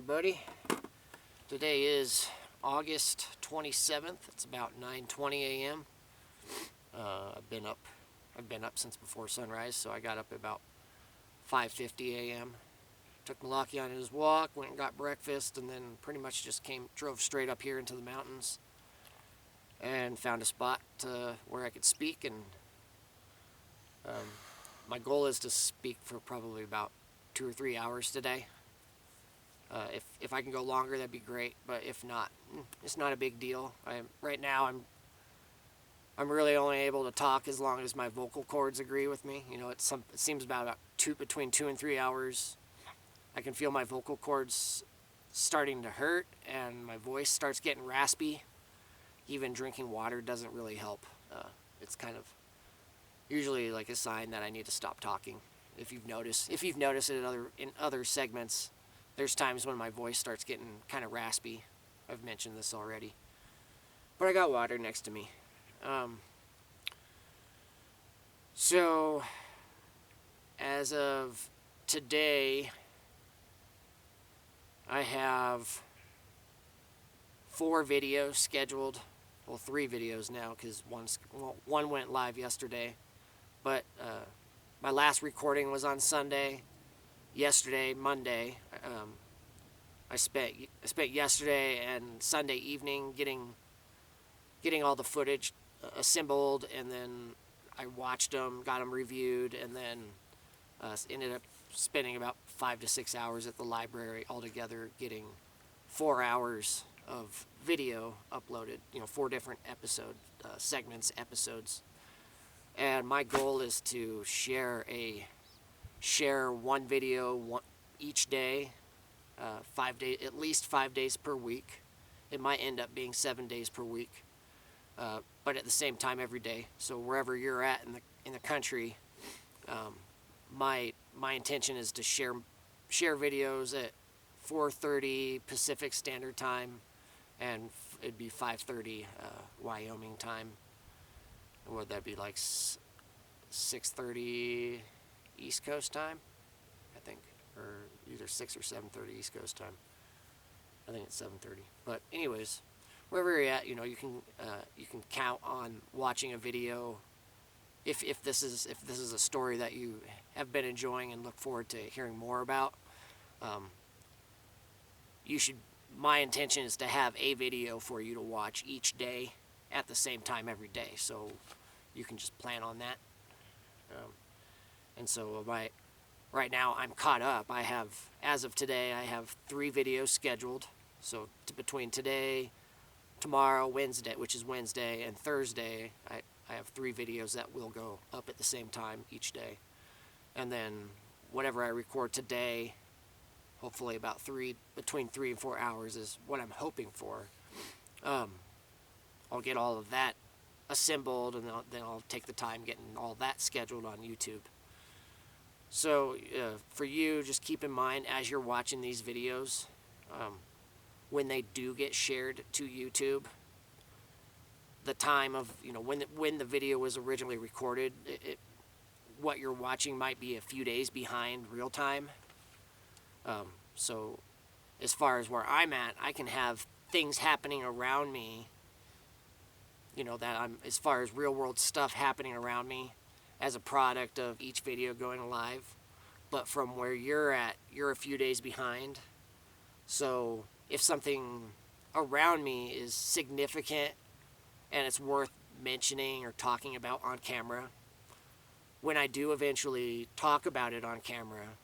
everybody. Today is August 27th. It's about 9:20 a.m. I've been up since before sunrise, so I got up at about 5:50 a.m. Took Malaki on his walk, went and got breakfast, and then pretty much just drove straight up here into the mountains and found a spot where I could speak. And my goal is to speak for probably about 2 or 3 hours today. If I can go longer, that'd be great. But if not, it's not a big deal. Right now I'm really only able to talk as long as my vocal cords agree with me. You know, it seems about between 2 and 3 hours. I can feel my vocal cords starting to hurt, and my voice starts getting raspy. Even drinking water doesn't really help. It's kind of usually like a sign that I need to stop talking. If you've noticed it in other segments, there's times when my voice starts getting kind of raspy. I've mentioned this already. But I got water next to me. So, as of today, I have 4 videos scheduled. Well, 3 videos now, because one went live yesterday. But my last recording was on Sunday. Yesterday, Monday, I spent yesterday and Sunday evening getting all the footage assembled, and then I watched them, got them reviewed, and then ended up spending about 5 to 6 hours at the library altogether, getting 4 hours of video uploaded. 4 different episodes. And my goal is to share one video each day, 5 days, at least 5 days per week. It might end up being 7 days per week, but at the same time every day. So wherever you're at in the country, my intention is to share videos at 4:30 Pacific Standard Time, and it'd be 5:30 Wyoming time. Would that be like 6:30 East Coast time, I think, or either 6 or 7:30 East Coast time. I think it's 7:30. But anyways, wherever you're at, you can count on watching a video. If this is a story that you have been enjoying and look forward to hearing more about, my intention is to have a video for you to watch each day at the same time every day, so you can just plan on that. And so right now I'm caught up. As of today, I have 3 videos scheduled. So between today, tomorrow, Wednesday, which is Wednesday, and Thursday, I have 3 videos that will go up at the same time each day. And then whatever I record today, hopefully between 3 and 4 hours is what I'm hoping for. I'll get all of that assembled, and then I'll take the time getting all that scheduled on YouTube. So for you, just keep in mind as you're watching these videos, when they do get shared to YouTube, the time of when the video was originally recorded, what you're watching might be a few days behind real time. So as far as where I'm at, I can have things happening around me, as far as real world stuff happening around me as a product of each video going live. But from where you're at, you're a few days behind. So if something around me is significant and it's worth mentioning or talking about on camera, when I do eventually talk about it on camera,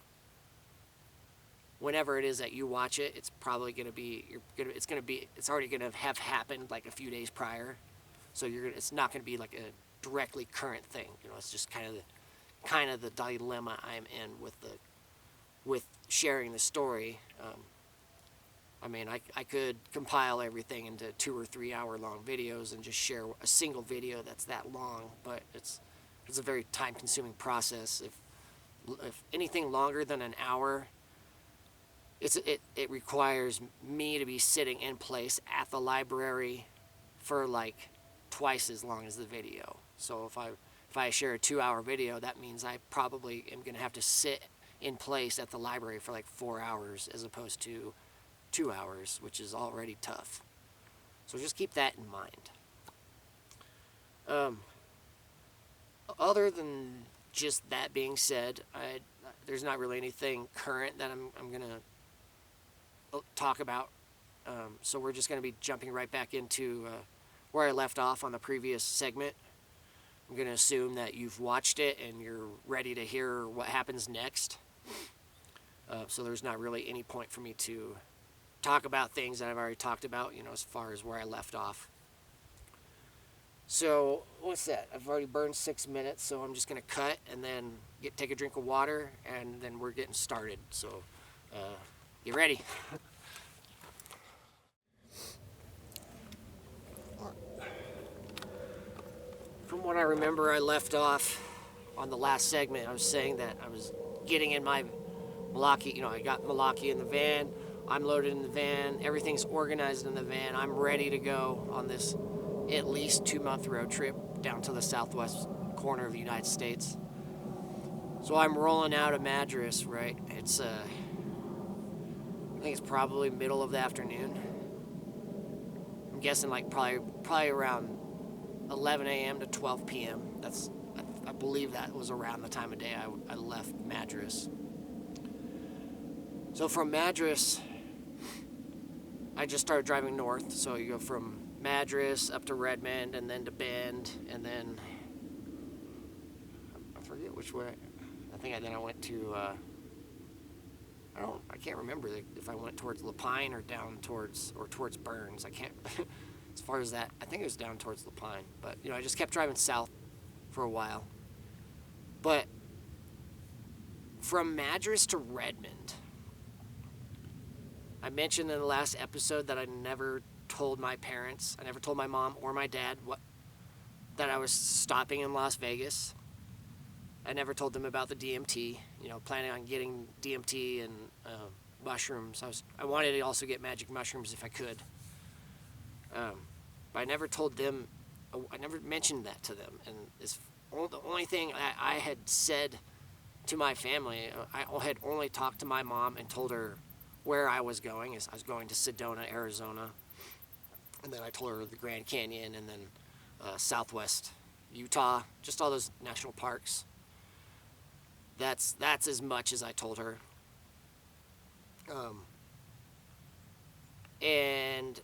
whenever it is that you watch it, it's probably going to be, it's already going to have happened like a few days prior. So it's not going to be like a directly current thing. It's just kind of the dilemma I'm in with sharing the story. I could compile everything into 2 or 3 hour long videos and just share a single video that's that long, but it's a very time consuming process. If anything longer than an hour, it requires me to be sitting in place at the library for like twice as long as the video. So if I share a 2-hour video, that means I probably am going to have to sit in place at the library for like 4 hours, as opposed to 2 hours, which is already tough. So just keep that in mind. Other than just that being said, there's not really anything current that I'm going to talk about. So we're just going to be jumping right back into where I left off on the previous segment. I'm going to assume that you've watched it and you're ready to hear what happens next. So there's not really any point for me to talk about things that I've already talked about, as far as where I left off. So, what's that? I've already burned 6 minutes, so I'm just going to cut and then take a drink of water, and then we're getting started. So, get ready. From what I remember, I left off on the last segment. I was saying that I was getting in my Milwaukee, I got Milwaukee in the van. I'm loaded in the van. Everything's organized in the van. I'm ready to go on this at least 2-month road trip down to the southwest corner of the United States. So I'm rolling out of Madras, right? It's, I think it's probably middle of the afternoon. I'm guessing like probably around 11 a.m. to 12 p.m. I believe that was around the time of day I left Madras. So from Madras, I just started driving north. So you go from Madras up to Redmond and then to Bend, and then I forget which way. I think then I went to I can't remember if I went towards Lapine or down towards Burns. I can't as far as that. I think it was down towards Lapine, but I just kept driving south for a while. But from Madras to Redmond, I mentioned in the last episode that I never told my parents, I never told my mom or my dad that I was stopping in Las Vegas. I never told them about the DMT, planning on getting DMT and mushrooms. I wanted to also get magic mushrooms if I could. But I never told them, I never mentioned that to them. And the only thing I had said to my family, I had only talked to my mom and told her where I was going. I was going to Sedona, Arizona. And then I told her the Grand Canyon, and then Southwest Utah, just all those national parks. That's as much as I told her. And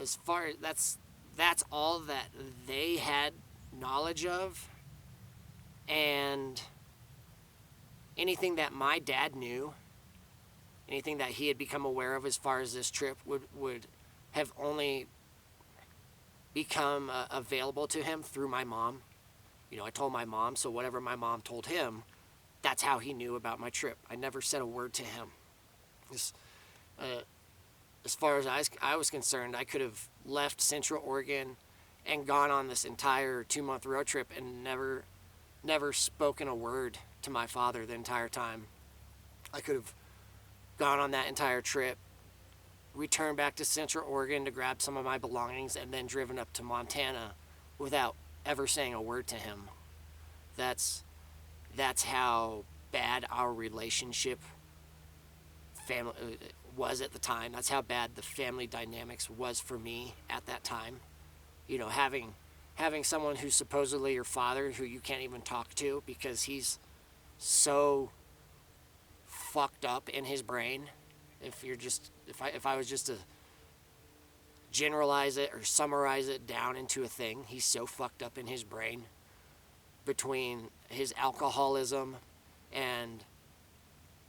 as far as that's all that they had knowledge of, and anything that my dad knew, anything that he had become aware of as far as this trip would have only become available to him through my mom. I told my mom, so whatever my mom told him, that's how he knew about my trip. I never said a word to him. As far as I was concerned, I could have left Central Oregon and gone on this entire 2-month road trip and never spoken a word to my father the entire time. I could have gone on that entire trip, returned back to Central Oregon to grab some of my belongings, and then driven up to Montana without ever saying a word to him. That's how bad our relationship was at the time. That's how bad the family dynamics was for me at that time. Having someone who's supposedly your father who you can't even talk to because he's so fucked up in his brain. If I was just to generalize it or summarize it down into a thing, he's so fucked up in his brain between his alcoholism and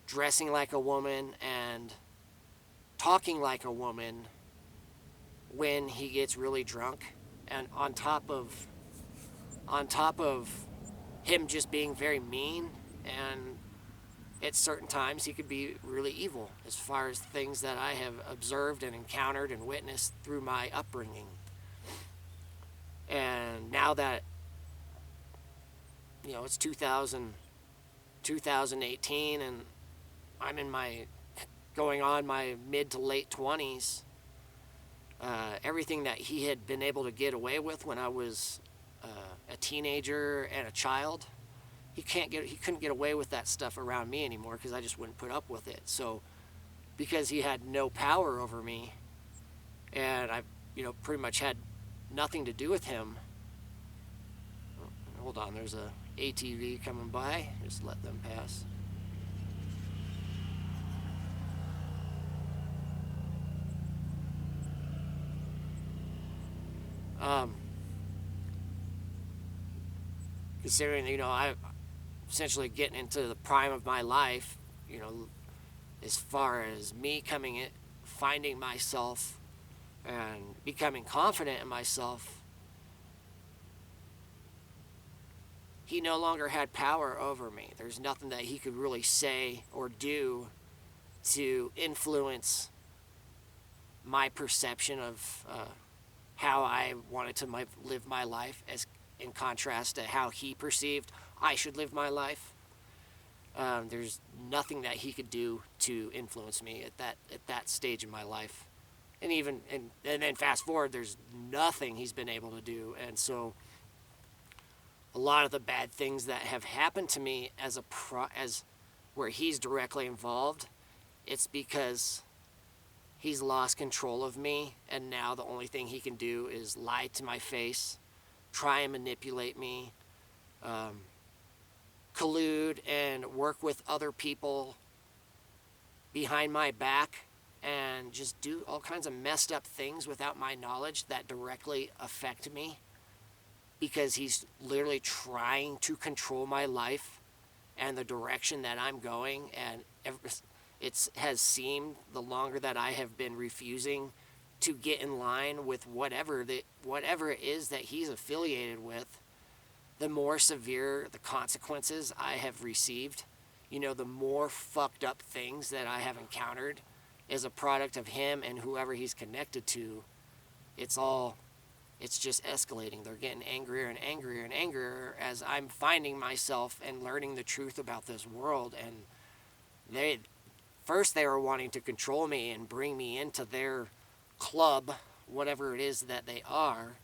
dressing like a woman and talking like a woman when he gets really drunk, and on top of him just being very mean, and at certain times he could be really evil as far as things that I have observed and encountered and witnessed through my upbringing. And now that it's 2018 and I'm in going on my mid to late 20s, everything that he had been able to get away with when I was a teenager and a child, he couldn't get away with that stuff around me anymore because I just wouldn't put up with it. So because he had no power over me, and I, pretty much had nothing to do with him. Hold on, there's a ATV coming by. Just let them pass. Um, Considering, I essentially getting into the prime of my life, as far as me coming in, finding myself and becoming confident in myself, he no longer had power over me. There's nothing that he could really say or do to influence my perception of how I wanted to live my life, as in contrast to how he perceived I should live my life. There's nothing that he could do to influence me at that stage in my life, and then fast forward, there's nothing he's been able to do, and so a lot of the bad things that have happened to me as where he's directly involved, it's because he's lost control of me, and now the only thing he can do is lie to my face, try and manipulate me, collude and work with other people behind my back, and just do all kinds of messed up things without my knowledge that directly affect me, because he's literally trying to control my life and the direction that I'm going. And it has seemed, the longer that I have been refusing to get in line with whatever it is that he's affiliated with, the more severe the consequences I have received. The more fucked up things that I have encountered as a product of him and whoever he's connected to. It's just escalating. They're getting angrier and angrier and angrier as I'm finding myself and learning the truth about this world. And they were wanting to control me and bring me into their club, whatever it is that they are.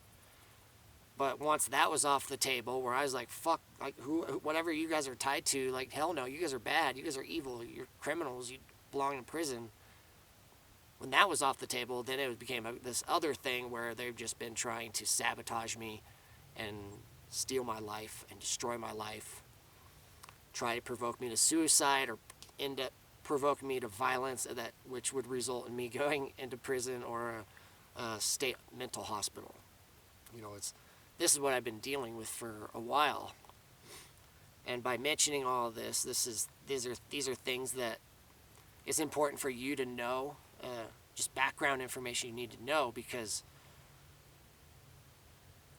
But once that was off the table, where I was like, fuck, like, whatever you guys are tied to, like, hell no, you guys are bad, you guys are evil, you're criminals, you belong in prison. When that was off the table, then it became this other thing where they've just been trying to sabotage me and steal my life and destroy my life, try to provoke me to suicide, or end up provoking me to violence, which would result in me going into prison or a state mental hospital. This is what I've been dealing with for a while. And by mentioning all of this, these are things that it's important for you to know, just background information you need to know, because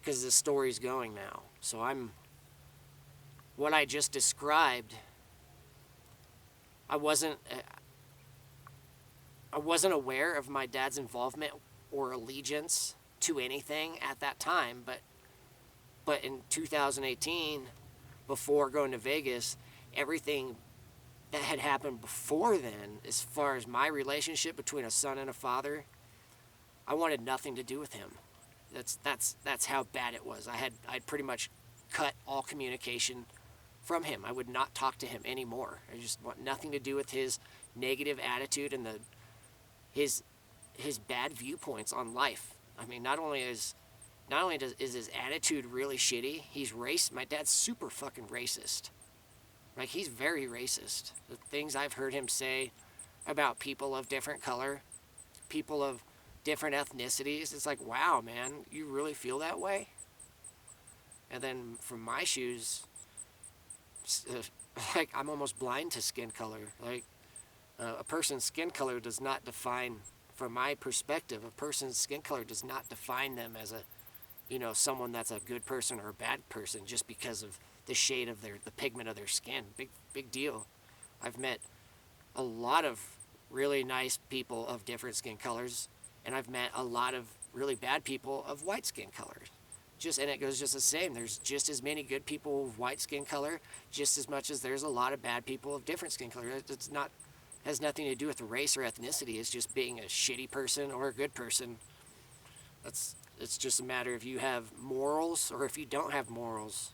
the story's going now. So what I just described, I wasn't aware of my dad's involvement or allegiance to anything at that time, but in 2018, before going to Vegas, everything that had happened before then, as far as my relationship between a son and a father, I wanted nothing to do with him. That's how bad it was. I'd pretty much cut all communication from him. I would not talk to him anymore. I just want nothing to do with his negative attitude and his bad viewpoints on life. I mean, not only is his attitude really shitty, he's my dad's super fucking racist. Like, he's very racist. The things I've heard him say about people of different color, people of different ethnicities, it's like, wow, man, you really feel that way? And then from my shoes, like, I'm almost blind to skin color. Like, a person's skin color does not define, from my perspective, a person's skin color does not define them as someone that's a good person or a bad person just because of the shade of the pigment of their skin. Big deal. I've met a lot of really nice people of different skin colors, and I've met a lot of really bad people of white skin colors. And it goes just the same. There's just as many good people with white skin color, just as much as there's a lot of bad people of different skin color. Has nothing to do with race or ethnicity. It's just being a shitty person or a good person. It's just a matter if you have morals or if you don't have morals.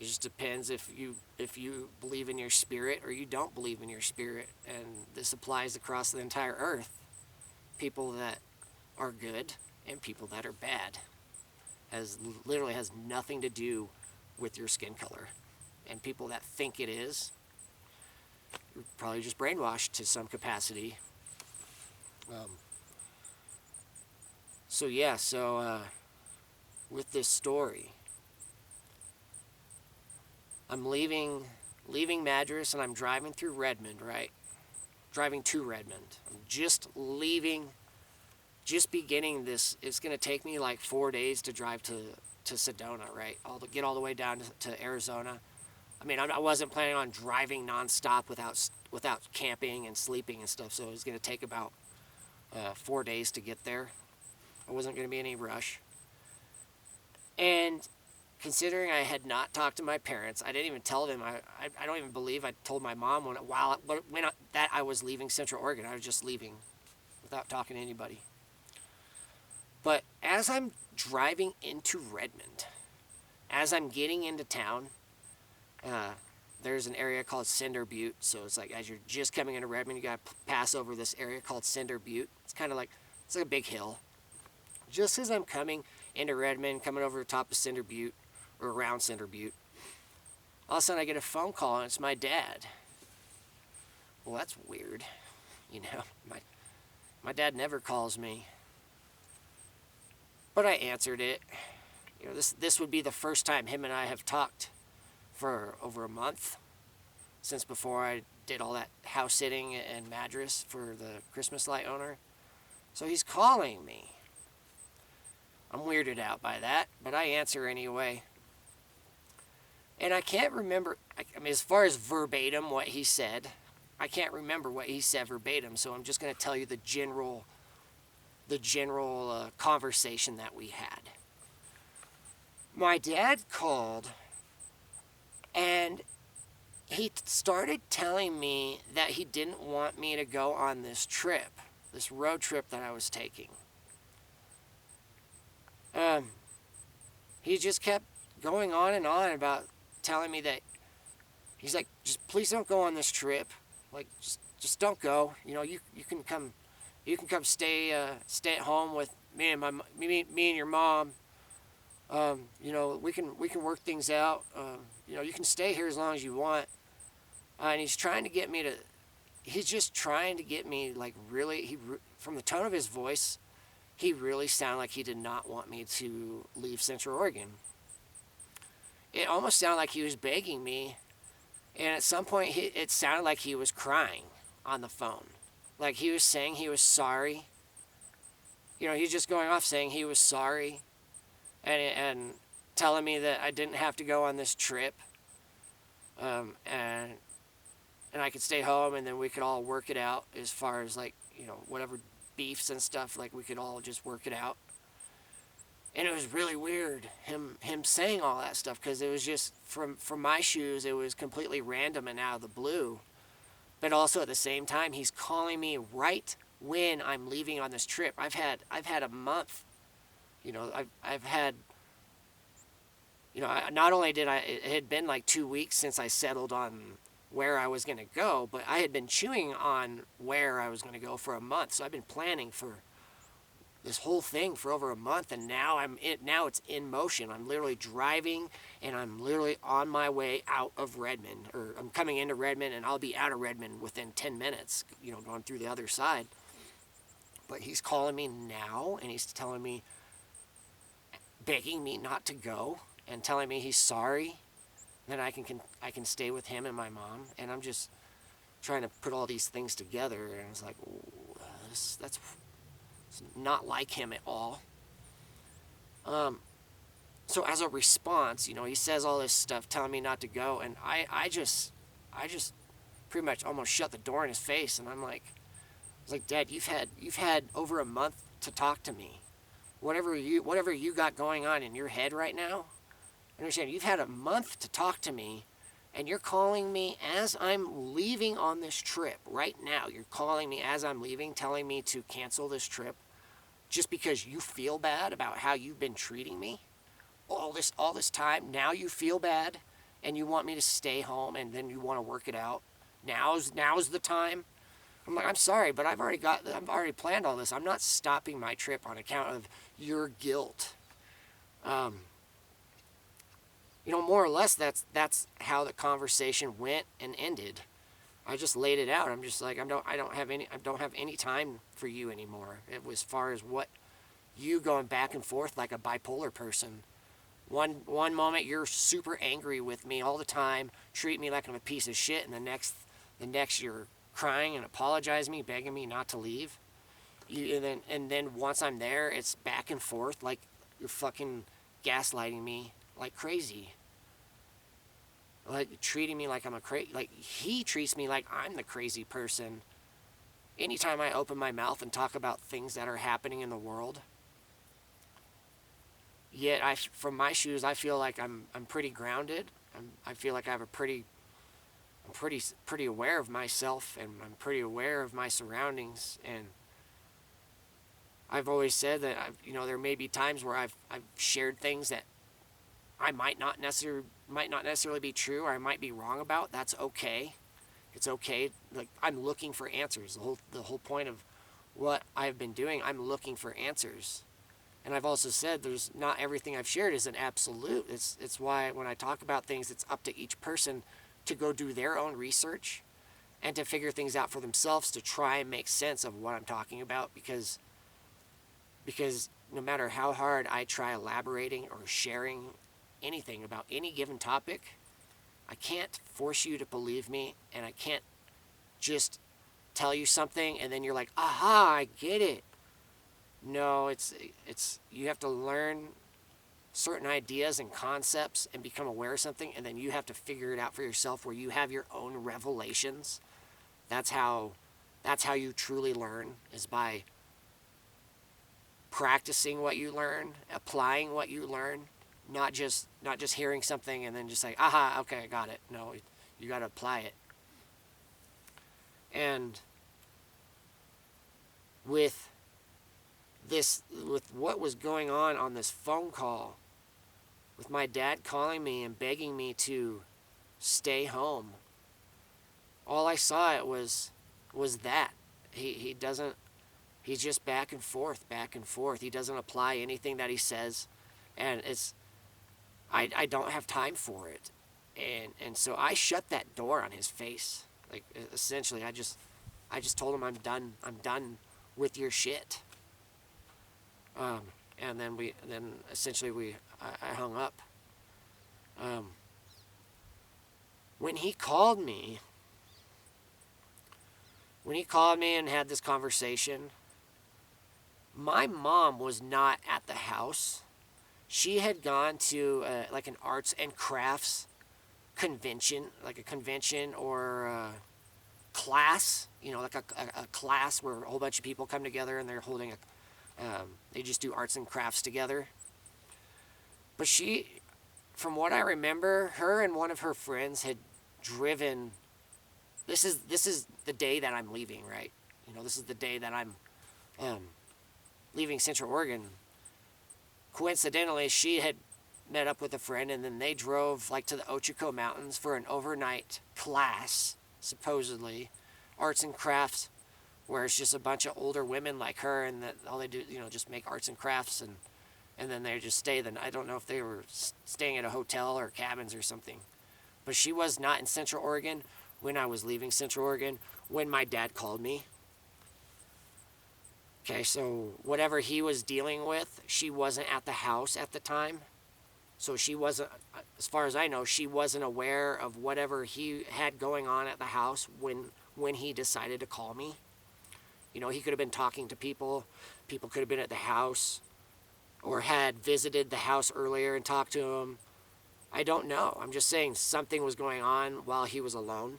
It just depends if you believe in your spirit or you don't believe in your spirit, and this applies across the entire earth. People that are good and people that are bad has literally has nothing to do with your skin color, and people that think it is, you're probably just brainwashed to some capacity. Um, so yeah, with this story, I'm leaving Madras and I'm driving through Redmond, right? Driving to Redmond. I'm just leaving, just beginning this. It's going to take me like 4 days to drive to Sedona, right? Get all the way down to Arizona. I mean, I wasn't planning on driving nonstop without camping and sleeping and stuff, so it was going to take about 4 days to get there. I wasn't going to be any rush. And considering I had not talked to my parents, I didn't even tell them. I don't even believe I told my mom that I was leaving Central Oregon. I was just leaving without talking to anybody. But as I'm driving into Redmond, as I'm getting into town, there's an area called Cinder Butte. So it's like as you're just coming into Redmond, you got to pass over this area called Cinder Butte. It's kind of like, it's like a big hill. Just as I'm coming into Redmond, coming over the top of Cinder Butte, or around Cinder Butte, all of a sudden I get a phone call and it's my dad. Well, that's weird. You know, my dad never calls me. But I answered it. You know, this would be the first time him and I have talked for over a month, since before I did all that house sitting in Madras for the Christmas light owner. So he's calling me. I'm weirded out by that, but I answer anyway. And I can't remember, I mean, as far as verbatim what he said, I can't remember what he said verbatim, so I'm just going to tell you the general conversation that we had. My dad called, and he started telling me that he didn't want me to go on this trip, this road trip that I was taking. He just kept going on and on about telling me that he's like, just please don't go on this trip. Like, just don't go. You know, you can come stay at home with me and your mom. You know, we can work things out. You know, you can stay here as long as you want. And he's trying to get me to. He's just trying to get me, like, really. From the tone of his voice, he really sounded like he did not want me to leave Central Oregon. It almost sounded like he was begging me, and at some point it sounded like he was crying on the phone. Like he was saying he was sorry. You know, he was just going off saying he was sorry and telling me that I didn't have to go on this trip, and I could stay home, and then we could all work it out as far as, like, you know, whatever beefs and stuff, like we could all just work it out. And it was really weird, him saying all that stuff, because it was just, from my shoes, it was completely random and out of the blue. But also at the same time, he's calling me right when I'm leaving on this trip. I've had a month, you know, I've had, you know, not only it had been like 2 weeks since I settled on where I was going to go, but I had been chewing on where I was going to go for a month. So I've been planning for this whole thing for over a month, and now it's in motion. I'm literally driving, and I'm literally on my way out of Redmond, or I'm coming into Redmond, and I'll be out of Redmond within 10 minutes, you know, going through the other side. But he's calling me now, and he's telling me, begging me not to go, and telling me he's sorry that I can stay with him and my mom. And I'm just trying to put all these things together, and I was like, that's not like him at all. So as a response, you know, he says all this stuff telling me not to go, and I just pretty much almost shut the door in his face, and I was like, Dad, you've had over a month to talk to me. Whatever you got going on in your head right now, understand, you've had a month to talk to me, and you're calling me as I'm leaving on this trip right now. You're calling me as I'm leaving, telling me to cancel this trip just because you feel bad about how you've been treating me all this time. Now you feel bad and you want me to stay home, and then you want to work it out. Now's the time. I'm like, I'm sorry, but I've already planned all this. I'm not stopping my trip on account of your guilt. Um, more or less, that's how the conversation went and ended. I just laid it out. I'm just like, I don't have any time for you anymore. It was as far as what you going back and forth like a bipolar person. One moment you're super angry with me all the time, treat me like I'm a piece of shit, and the next you're crying and apologizing me, begging me not to leave. And then once I'm there, it's back and forth like you're fucking gaslighting me like crazy. Like treating me like I'm like he treats me like I'm the crazy person. Anytime I open my mouth and talk about things that are happening in the world, yet from my shoes, I feel like I'm pretty grounded. I feel like I'm pretty aware of myself, and I'm pretty aware of my surroundings. And I've always said that there may be times where I've shared things that I might not necessarily be true, or I might be wrong about. That's okay. It's okay. Like, I'm looking for answers. The whole point of what I've been doing, I'm looking for answers. And I've also said there's not everything I've shared is an absolute. It's why when I talk about things, it's up to each person to go do their own research and to figure things out for themselves, to try and make sense of what I'm talking about, because no matter how hard I try elaborating or sharing anything about any given topic, I can't force you to believe me, and I can't just tell you something and then you're like, aha, I get it. No, it's you have to learn certain ideas and concepts and become aware of something, and then you have to figure it out for yourself, where you have your own revelations. That's how you truly learn, is by practicing what you learn, applying what you learn, not just hearing something and then just like, aha, okay, I got it. No, you got to apply it. And with what was going on this phone call, with my dad calling me and begging me to stay home, all I saw it was that he's just back and forth. He doesn't apply anything that he says, and I don't have time for it, and so I shut that door on his face. Like, essentially, I just told him I'm done with your shit. And then I hung up. When he called me and had this conversation, my mom was not at the house. She had gone to like an arts and crafts convention, like a convention or a class, like a class where a whole bunch of people come together and they're holding they just do arts and crafts together. But she, from what I remember, her and one of her friends had driven. This is the day that I'm leaving, right? This is the day that I'm leaving Central Oregon. Coincidentally, she had met up with a friend, and then they drove like to the Ochiko Mountains for an overnight class, supposedly, arts and crafts, where it's just a bunch of older women like her, and that all they do, just make arts and crafts, and then they just stay. Then I don't know if they were staying at a hotel or cabins or something, but she was not in Central Oregon when I was leaving Central Oregon when my dad called me. Okay, so whatever he was dealing with, she wasn't at the house at the time. So she wasn't, as far as I know, she wasn't aware of whatever he had going on at the house when he decided to call me. He could have been talking to people. People could have been at the house or had visited the house earlier and talked to him. I don't know. I'm just saying something was going on while he was alone,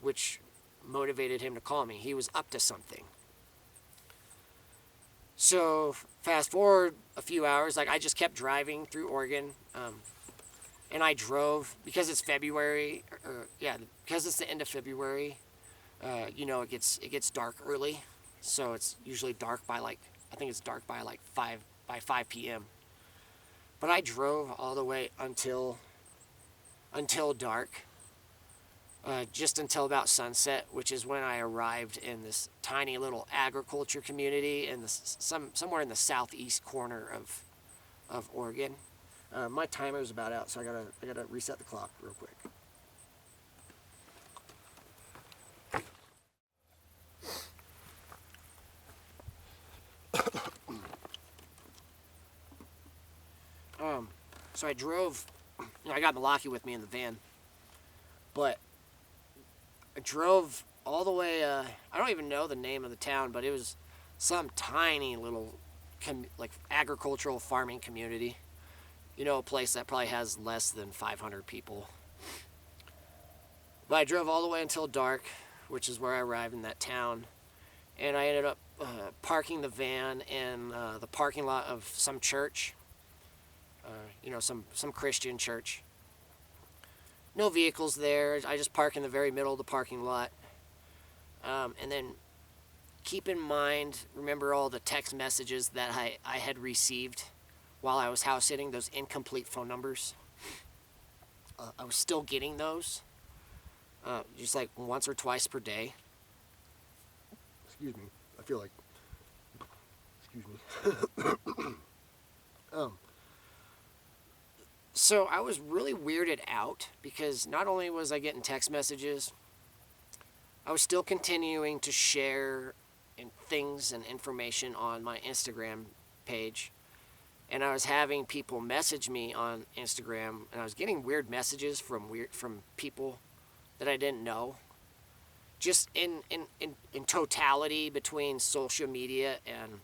which motivated him to call me. He was up to something. So fast forward a few hours, like I just kept driving through Oregon, and I drove, because it's February, because it's the end of February, it gets dark early, so it's usually dark by like 5 p.m. But I drove all the way until until dark, just until about sunset, which is when I arrived in this tiny little agriculture community in somewhere in the southeast corner of Oregon. My timer's about out, so I gotta reset the clock real quick. So I drove. I got Milwaukee with me in the van, but I drove all the way. I don't even know the name of the town, but it was some tiny little like agricultural farming community. You know, a place that probably has less than 500 people. But I drove all the way until dark, which is where I arrived in that town, and I ended up parking the van in the parking lot of some church. Some Christian church. No vehicles there. I just park in the very middle of the parking lot. And then keep in mind, remember all the text messages that I had received while I was house sitting, those incomplete phone numbers. I was still getting those, just like once or twice per day. Excuse me. I feel like. Excuse me. So I was really weirded out because not only was I getting text messages, I was still continuing to share things and information on my Instagram page. And I was having people message me on Instagram, and I was getting weird messages from people that I didn't know. Just in totality between social media and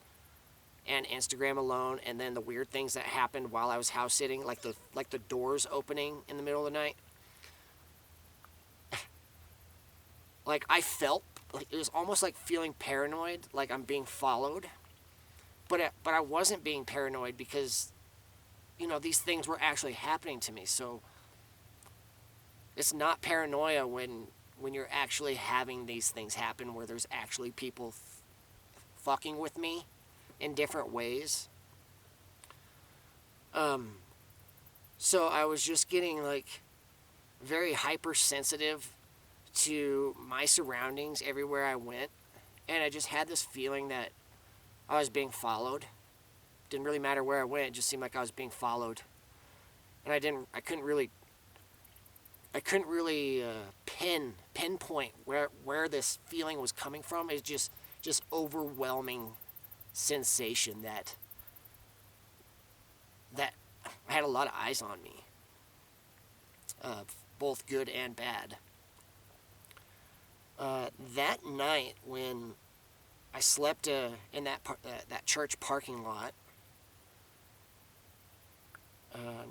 Instagram alone, and then the weird things that happened while I was house sitting, like the doors opening in the middle of the night. Like I felt like it was almost like feeling paranoid, like I'm being followed. But I wasn't being paranoid because, these things were actually happening to me. So it's not paranoia when you're actually having these things happen, where there's actually people fucking with me in different ways. So I was just getting like very hypersensitive to my surroundings everywhere I went, and I just had this feeling that I was being followed. Didn't really matter where I went; it just seemed like I was being followed, and I couldn't really pinpoint where this feeling was coming from. It's just overwhelming sensation that I had a lot of eyes on me, both good and bad. That night when I slept in that church parking lot,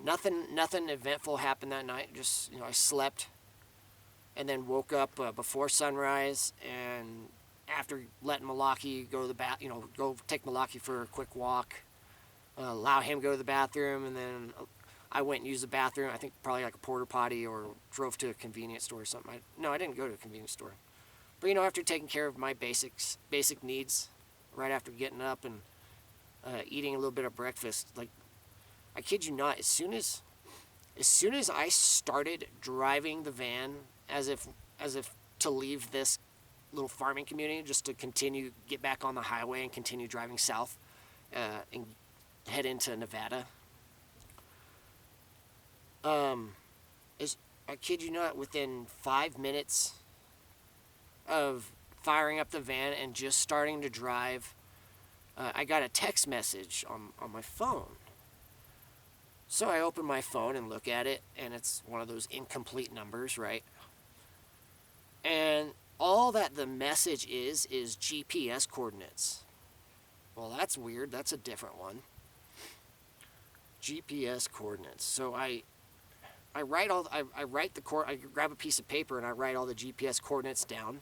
nothing eventful happened that night. Just I slept, and then woke up before sunrise, and after letting Milwaukee go to the go take Milwaukee for a quick walk, allow him to go to the bathroom, and then I went and used the bathroom. I think probably like a porta potty, or drove to a convenience store or something. I didn't go to a convenience store. But after taking care of my basic needs, right after getting up and eating a little bit of breakfast, like I kid you not, as soon as I started driving the van, as if to leave this little farming community, just to get back on the highway and continue driving south and head into Nevada. I kid you not, within 5 minutes of firing up the van and just starting to drive, I got a text message on my phone. So I open my phone and look at it, and it's one of those incomplete numbers, right? And all that the message is GPS coordinates. Well, that's weird. That's a different one. GPS coordinates. So I grab a piece of paper and I write all the GPS coordinates down.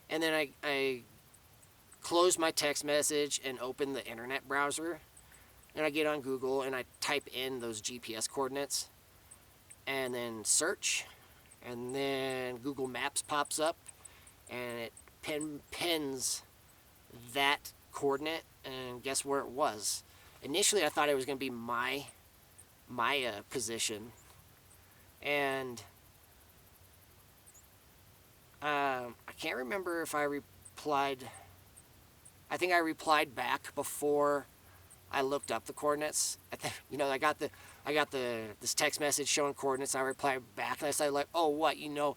And then I close my text message and open the internet browser, and I get on Google and I type in those GPS coordinates and then search, and then Google Maps pops up and it pins that coordinate, and guess where it was? Initially I thought it was going to be my position, And I can't remember if I replied. I think I replied back before I looked up the coordinates. I got this text message showing coordinates. And I replied back and I said like, oh, what, you know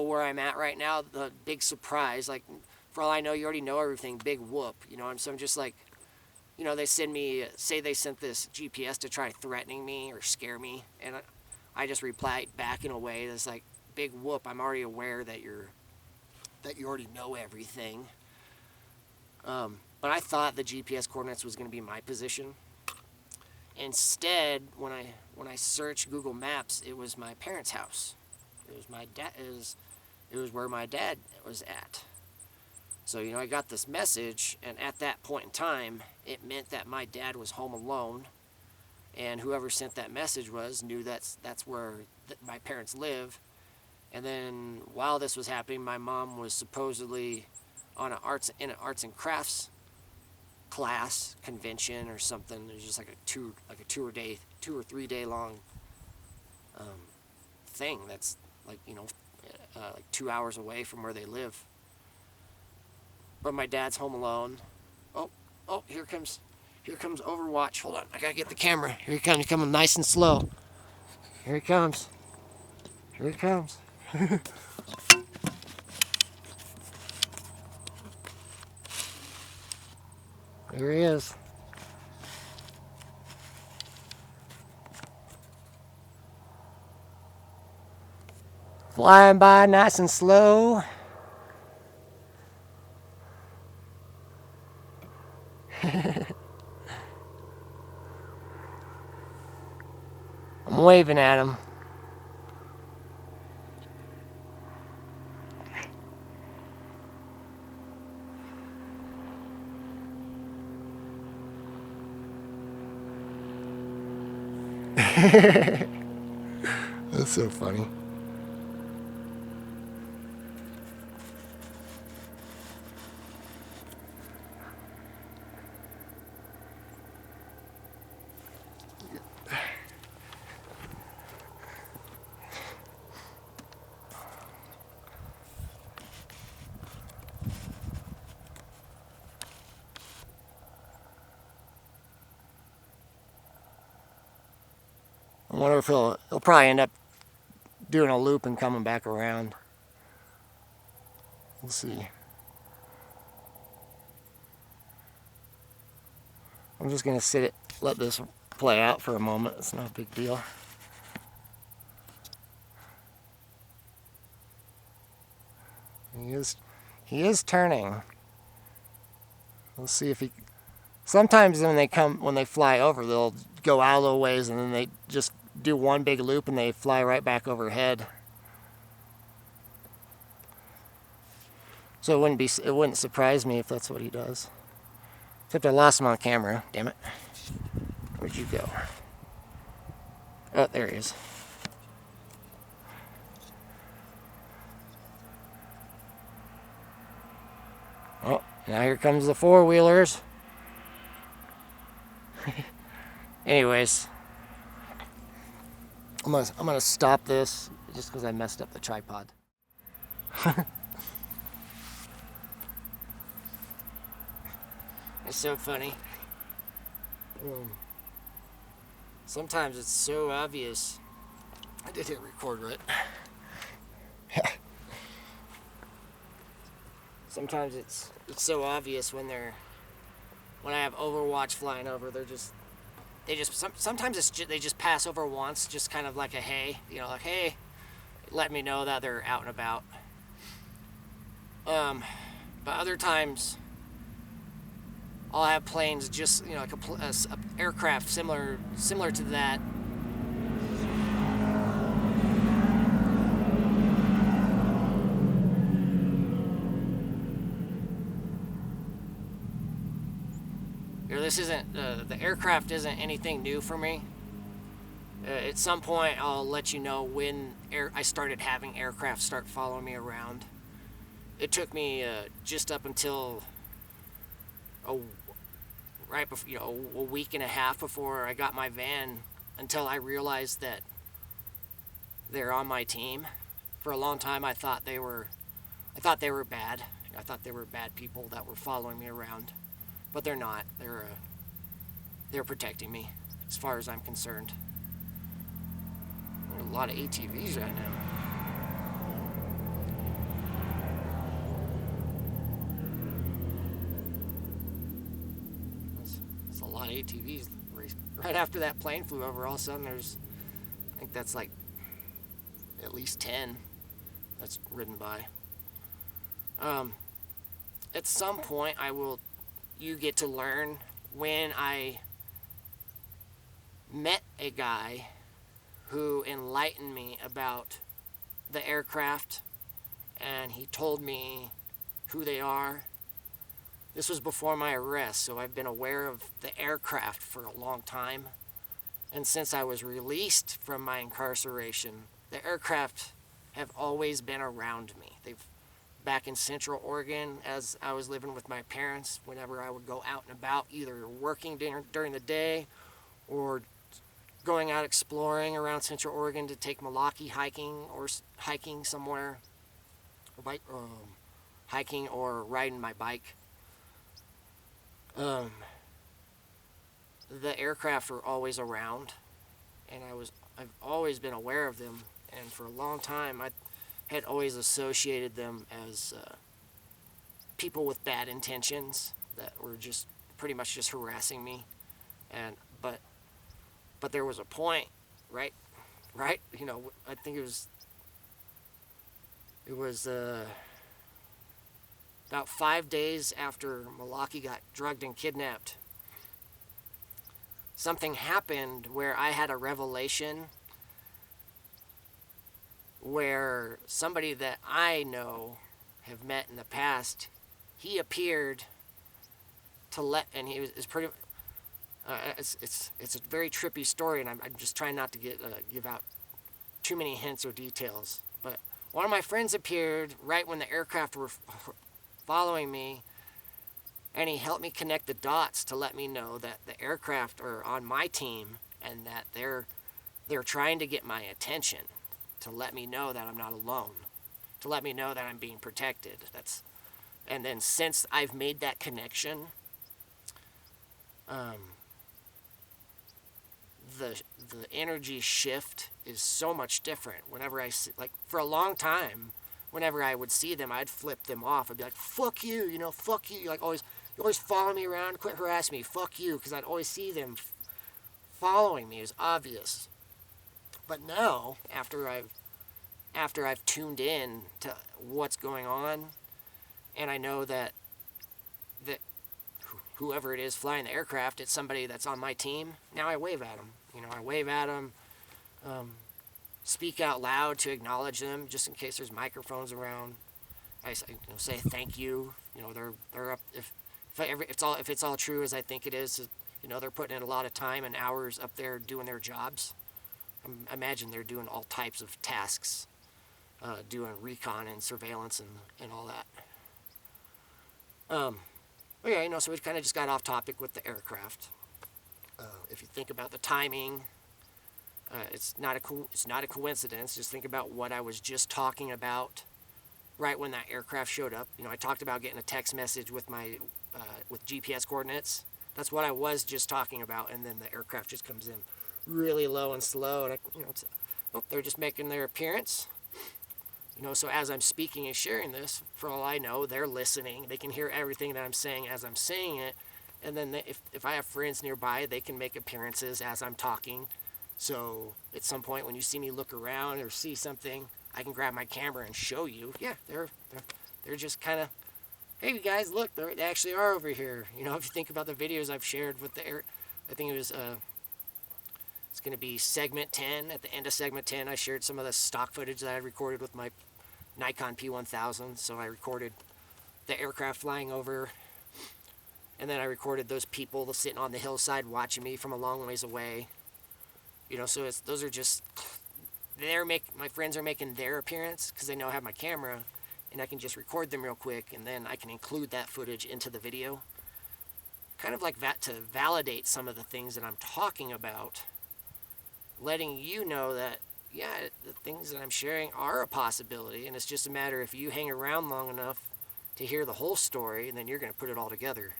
where I'm at right now. The big surprise, like, for all I know, you already know everything. Big whoop, And so I'm just like, they say they sent this GPS to try threatening me or scare me, and I just replied back in a way that's like, big whoop. I'm already aware that you already know everything. But I thought the GPS coordinates was going to be my position. Instead, when I searched Google Maps, it was my parents' house. It was my dad. It was where my dad was at. So I got this message, and at that point in time, it meant that my dad was home alone, and whoever sent that message knew that's where my parents live. And then while this was happening, my mom was supposedly on an arts and crafts class convention or something. It was just like a 2 or 3 day long thing that's like like 2 hours away from where they live. But my dad's home alone. Oh, here comes Overwatch. Hold on, I gotta get the camera. Here he comes. He's coming nice and slow. Here he comes. Here he comes. Here he is. Flying by nice and slow. I'm waving at him. That's so funny. I wonder if he'll probably end up doing a loop and coming back around. We'll see. I'm just gonna let this play out for a moment. It's not a big deal. He is turning. We'll see if he. Sometimes when they fly over, they'll go out a little ways and then they just do one big loop and they fly right back overhead. So it wouldn't surprise me if that's what he does. Except I lost him on camera. Damn it. Where'd you go? Oh, there he is. Oh, now here comes the four-wheelers. Anyways, I'm gonna stop this just because I messed up the tripod. It's so funny. Sometimes it's so obvious. I did hit record, right? Sometimes it's so obvious when I have Overwatch flying over. Sometimes they just pass over once, just kind of like a hey, like hey, let me know that they're out and about. But other times, I'll have planes just like a aircraft similar to that. This isn't the aircraft isn't anything new for me. At some point, I'll let you know when I started having aircraft start following me around. It took me just up until a week and a half before I got my van until I realized that they're on my team. For a long time, I thought they were bad. I thought they were bad people that were following me around, but they're not. They're protecting me, as far as I'm concerned. There are a lot of ATVs right now. That's a lot of ATVs. Right after that plane flew over, all of a sudden I think that's like at least 10 that's ridden by. At some point, you get to learn. When I met a guy who enlightened me about the aircraft, and he told me who they are. This was before my arrest, so I've been aware of the aircraft for a long time. And since I was released from my incarceration, the aircraft have always been around me. Back in Central Oregon, as I was living with my parents, whenever I would go out and about, either working during the day or going out exploring around Central Oregon to take Malaki hiking or hiking somewhere, hiking or riding my bike. The aircraft were always around, and I've always been aware of them, and for a long time I had always associated them as people with bad intentions that were just pretty much just harassing me. But there was a point, right? You know, I think it was about 5 days after Malaki got drugged and kidnapped. Something happened where I had a revelation where somebody that I know, have met in the past, he appeared to and he was pretty. It's a very trippy story, and I'm just trying not to give out too many hints or details. But one of my friends appeared right when the aircraft were following me, and he helped me connect the dots to let me know that the aircraft are on my team and that they're trying to get my attention, to let me know that I'm not alone, to let me know that I'm being protected. And then since I've made that connection, the energy shift is so much different. Whenever I see, like, for a long time, whenever I would see them, I'd flip them off. I'd be like, fuck you, fuck you. You always follow me around, quit harassing me, fuck you, because I'd always see them following me. It was obvious. But now, after I've tuned in to what's going on, and I know that whoever it is flying the aircraft, it's somebody that's on my team, now I wave at them. I wave at them, speak out loud to acknowledge them, just in case there's microphones around. I say thank you. They're up. If it's all true as I think it is, they're putting in a lot of time and hours up there doing their jobs. I imagine they're doing all types of tasks, doing recon and surveillance and all that. But yeah, so we kind of just got off topic with the aircraft. If you think about the timing, it's not a coincidence. Just think about what I was just talking about right when that aircraft showed up. I talked about getting a text message with my with GPS coordinates. That's what I was just talking about, and then the aircraft just comes in really low and slow, and they're just making their appearance. So as I'm speaking and sharing this, for all I know, they're listening. They can hear everything that I'm saying as I'm saying it. And then if I have friends nearby, they can make appearances as I'm talking. So at some point when you see me look around or see something, I can grab my camera and show you. Yeah, they're just kind of, hey, you guys, look, they actually are over here. If you think about the videos I've shared with the air, I think it was, it's going to be segment 10. At the end of segment 10, I shared some of the stock footage that I recorded with my Nikon P1000. So I recorded the aircraft flying over, and then I recorded those people sitting on the hillside watching me from a long ways away. So those are just, my friends are making their appearance because they know I have my camera, and I can just record them real quick, and then I can include that footage into the video. Kind of like that, to validate some of the things that I'm talking about, letting you know that yeah, the things that I'm sharing are a possibility, and it's just a matter if you hang around long enough to hear the whole story, and then you're going to put it all together.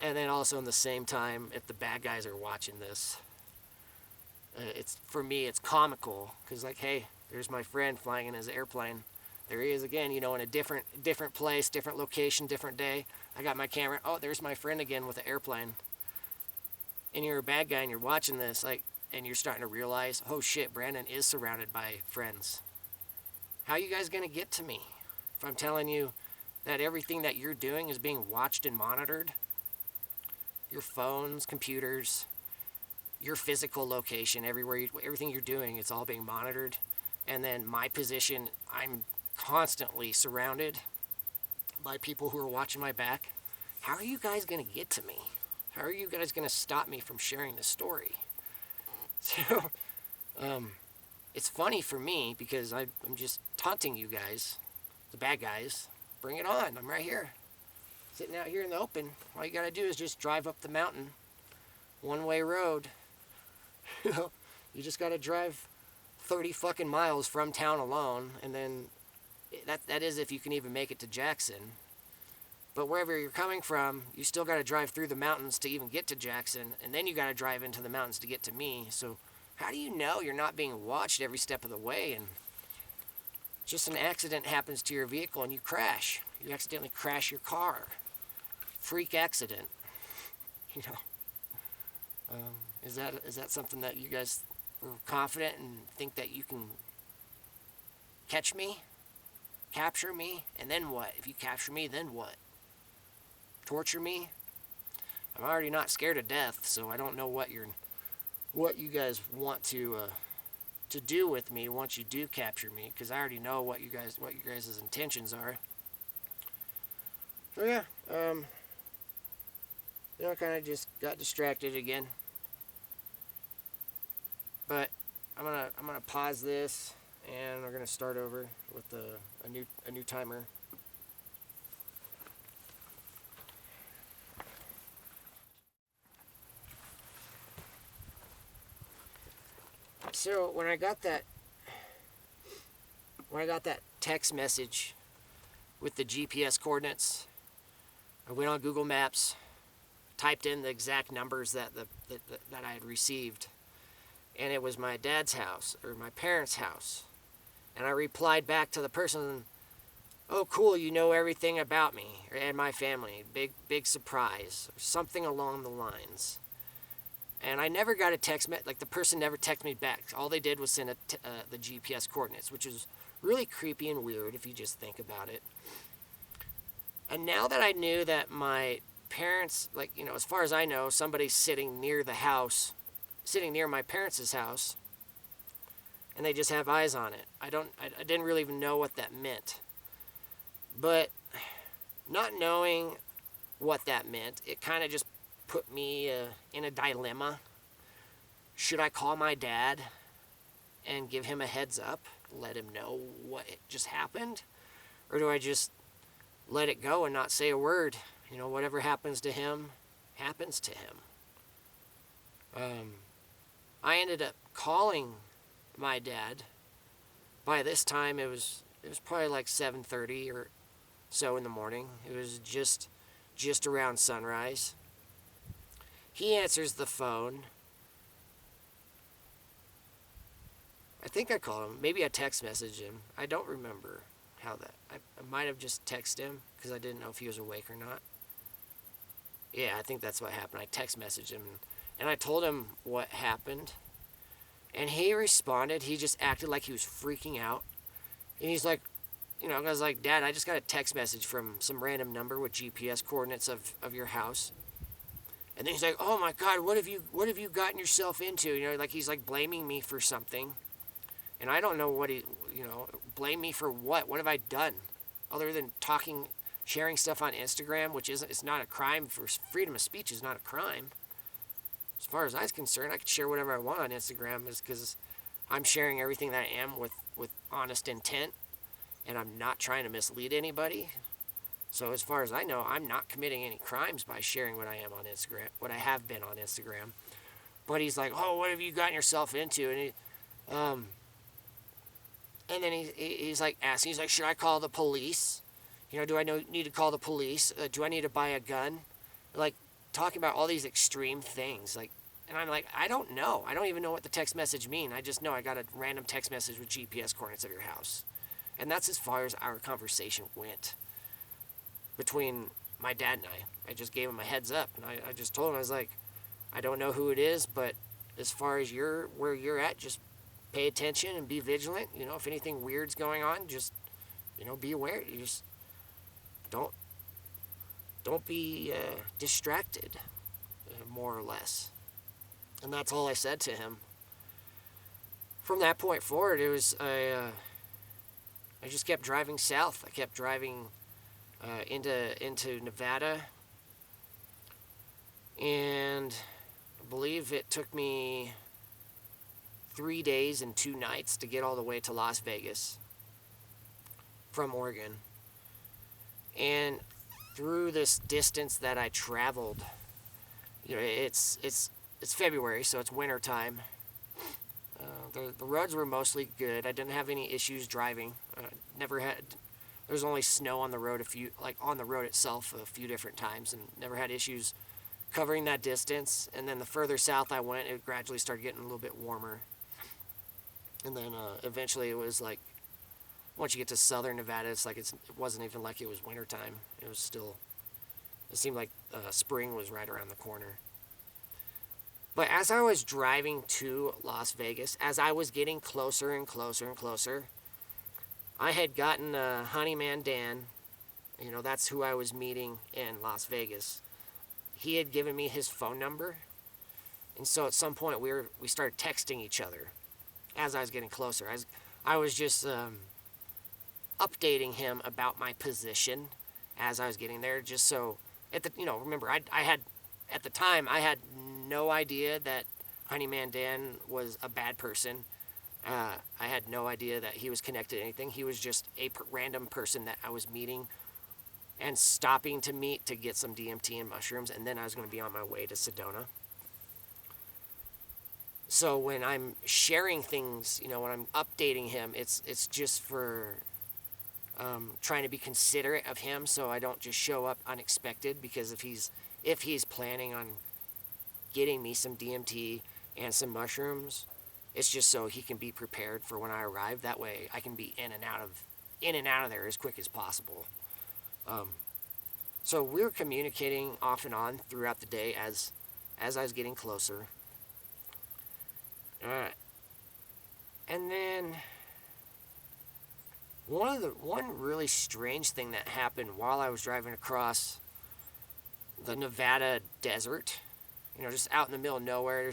And then also in the same time, if the bad guys are watching this, it's for me, it's comical because like, hey, there's my friend flying in his airplane. There he is again, in a different place, different location, different day. I got my camera. Oh, there's my friend again with the airplane. And you're a bad guy and you're watching this, like, and you're starting to realize, oh shit, Brandon is surrounded by friends. How are you guys gonna get to me if I'm telling you that everything that you're doing is being watched and monitored? Your phones, computers, your physical location, everything you're doing, it's all being monitored. And then my position, I'm constantly surrounded by people who are watching my back. How are you guys going to get to me? How are you guys going to stop me from sharing this story? So, it's funny for me because I'm just taunting you guys, the bad guys. Bring it on. I'm right here. Sitting out here in the open. All you got to do is just drive up the mountain. One-way road. You just got to drive 30 fucking miles from town alone, and then that is if you can even make it to Jackson. But wherever you're coming from, you still got to drive through the mountains to even get to Jackson, and then you got to drive into the mountains to get to me. So how do you know you're not being watched every step of the way, and just an accident happens to your vehicle and you crash? You accidentally crash your car. Freak accident. Is that something that you guys are confident and think that you can catch me, capture me, and then what? If you capture me, then what? Torture me? I'm already not scared of death, so I don't know what you guys want to do with me once you do capture me, because I already know what you guys' intentions are. So yeah, I kind of just got distracted again. But I'm gonna pause this, and we're gonna start over with a new timer. So when I got that text message with the GPS coordinates, I went on Google Maps, typed in the exact numbers that I had received, and it was my dad's house or my parents' house. And I replied back to the person, "Oh, cool, you know everything about me and my family. Big surprise," or something along the lines. And I never got a text, like the person never texted me back. All they did was send the GPS coordinates, which is really creepy and weird if you just think about it. And now that I knew that my parents, as far as I know, somebody's sitting near the house, sitting near my parents' house, and they just have eyes on it. I didn't really even know what that meant. But not knowing what that meant, it kind of just put me in a dilemma. Should I call my dad and give him a heads up, let him know what just happened? Or do I just let it go and not say a word? Whatever happens to him, happens to him. I ended up calling my dad. By this time, it was probably like 7:30 or so in the morning. It was just around sunrise. He answers the phone. I think I called him. Maybe I text messaged him. I don't remember how that. I might have just texted him because I didn't know if he was awake or not. Yeah, I think that's what happened. I text messaged him and I told him what happened. And he responded. He just acted like he was freaking out. And he's like, I was like, "Dad, I just got a text message from some random number with GPS coordinates of your house." And then he's like, "Oh my God, what have you gotten yourself into?" Like he's like blaming me for something. And I don't know what blame me for what? What have I done? Other than sharing stuff on Instagram, which it's not a crime. For freedom of speech is not a crime. As far as I was concerned, I could share whatever I want on Instagram because I'm sharing everything that I am with honest intent, and I'm not trying to mislead anybody. So as far as I know, I'm not committing any crimes by sharing what I am on Instagram, what I have been on Instagram. But he's like, "Oh, what have you gotten yourself into?" And Um, and then he's like asking, he's like, should I call the police? Do I need to call the police? Do I need to buy a gun? Like, talking about all these extreme things. Like, and I'm like, I don't know. I don't even know what the text message mean. I just know I got a random text message with GPS coordinates of your house. And that's as far as our conversation went between my dad and I. I just gave him a heads up. And I just told him, I was like, I don't know who it is, but as far as where you're at, just pay attention and be vigilant. If anything weird's going on, just, be aware. You just don't be distracted, more or less. And that's all I said to him. From that point forward, it was I just kept driving south. I kept driving into Nevada, and I believe it took me 3 days and 2 nights to get all the way to Las Vegas from Oregon. And through this distance that I traveled, it's February, so it's winter time. The roads were mostly good. I didn't have any issues driving. Never had. There was only snow on the road on the road itself a few different times, and never had issues covering that distance. And then the further south I went, it gradually started getting a little bit warmer. And then eventually it was like, once you get to southern Nevada, it's like it wasn't even like it was wintertime. It was still, it seemed like spring was right around the corner. But as I was driving to Las Vegas, as I was getting closer and closer and closer, I had gotten Honeyman Dan. That's who I was meeting in Las Vegas. He had given me his phone number. And so at some point we started texting each other as I was getting closer. I was just updating him about my position as I was getting there, just so remember I had at the time I had no idea that Honeyman Dan was a bad person. I had no idea that he was connected to anything. He was just a random person that I was meeting and stopping to meet to get some DMT and mushrooms, and then I was going to be on my way to Sedona. So when I'm sharing things, when I'm updating him, it's just for trying to be considerate of him, so I don't just show up unexpected. Because if he's planning on getting me some DMT and some mushrooms, it's just so he can be prepared for when I arrive. That way, I can be in and out of there as quick as possible. So we were communicating off and on throughout the day as I was getting closer. And then one really strange thing that happened while I was driving across the Nevada desert, just out in the middle of nowhere.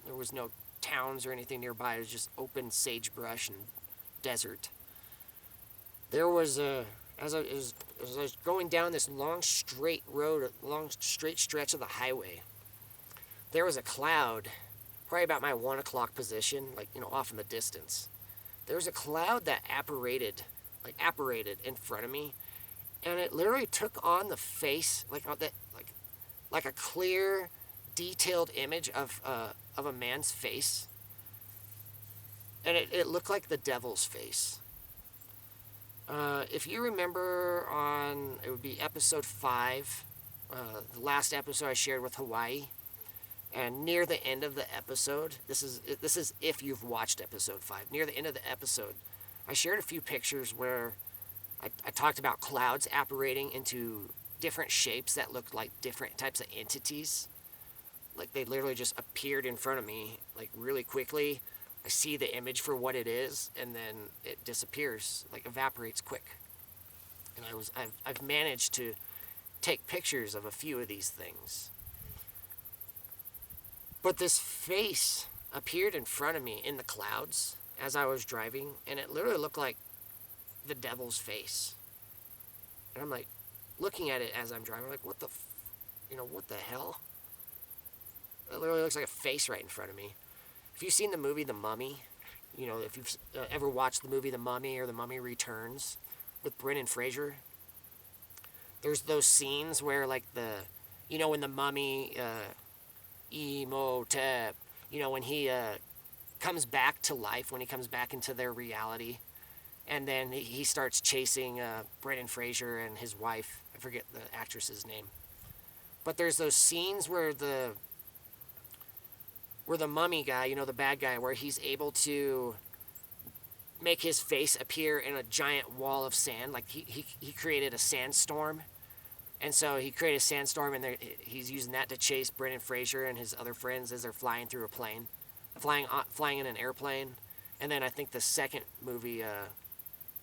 There was no towns or anything nearby. It was just open sagebrush and desert. There was as I was going down this long straight road, a long straight stretch of the highway, there was a cloud, probably about my 1 o'clock position, off in the distance. There was a cloud that apparated in front of me, and it literally took on the face, like a clear, detailed image of a man's face, and it looked like the devil's face. If you remember it would be episode 5, the last episode I shared with Hawaii, and near the end of the episode, this is if you've watched episode 5, near the end of the episode, I shared a few pictures where I talked about clouds apparating into different shapes that looked like different types of entities. Like they literally just appeared in front of me, really quickly. I see the image for what it is, and then it disappears, evaporates quick. And I've managed to take pictures of a few of these things. But this face appeared in front of me in the clouds as I was driving, and it literally looked like the devil's face. And I'm looking at it as I'm driving, what the hell? It literally looks like a face right in front of me. If you've seen the movie The Mummy, if you've ever watched the movie The Mummy or The Mummy Returns with Brendan Fraser, there's those scenes where when the mummy Imhotep, when he comes back to life, when he comes back into their reality, and then he starts chasing Brendan Fraser and his wife. I forget the actress's name. But there's those scenes where the mummy guy, the bad guy, where he's able to make his face appear in a giant wall of sand. Like he created a sandstorm. And so he created a sandstorm, and he's using that to chase Brendan Fraser and his other friends as they're flying through a plane, flying in an airplane. And then I think the second movie,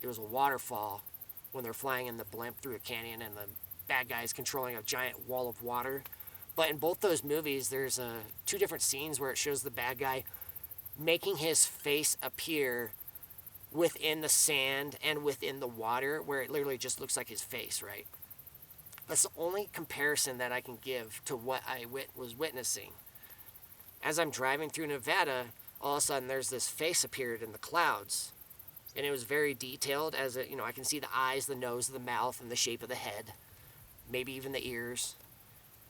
it was a waterfall when they're flying in the blimp through a canyon, and the bad guy is controlling a giant wall of water. But in both those movies, there's two different scenes where it shows the bad guy making his face appear within the sand and within the water, where it literally just looks like his face, right? That's the only comparison that I can give to what I was witnessing. As I'm driving through Nevada, all of a sudden there's this face appeared in the clouds. And it was very detailed, as I can see the eyes, the nose, the mouth, and the shape of the head. Maybe even the ears.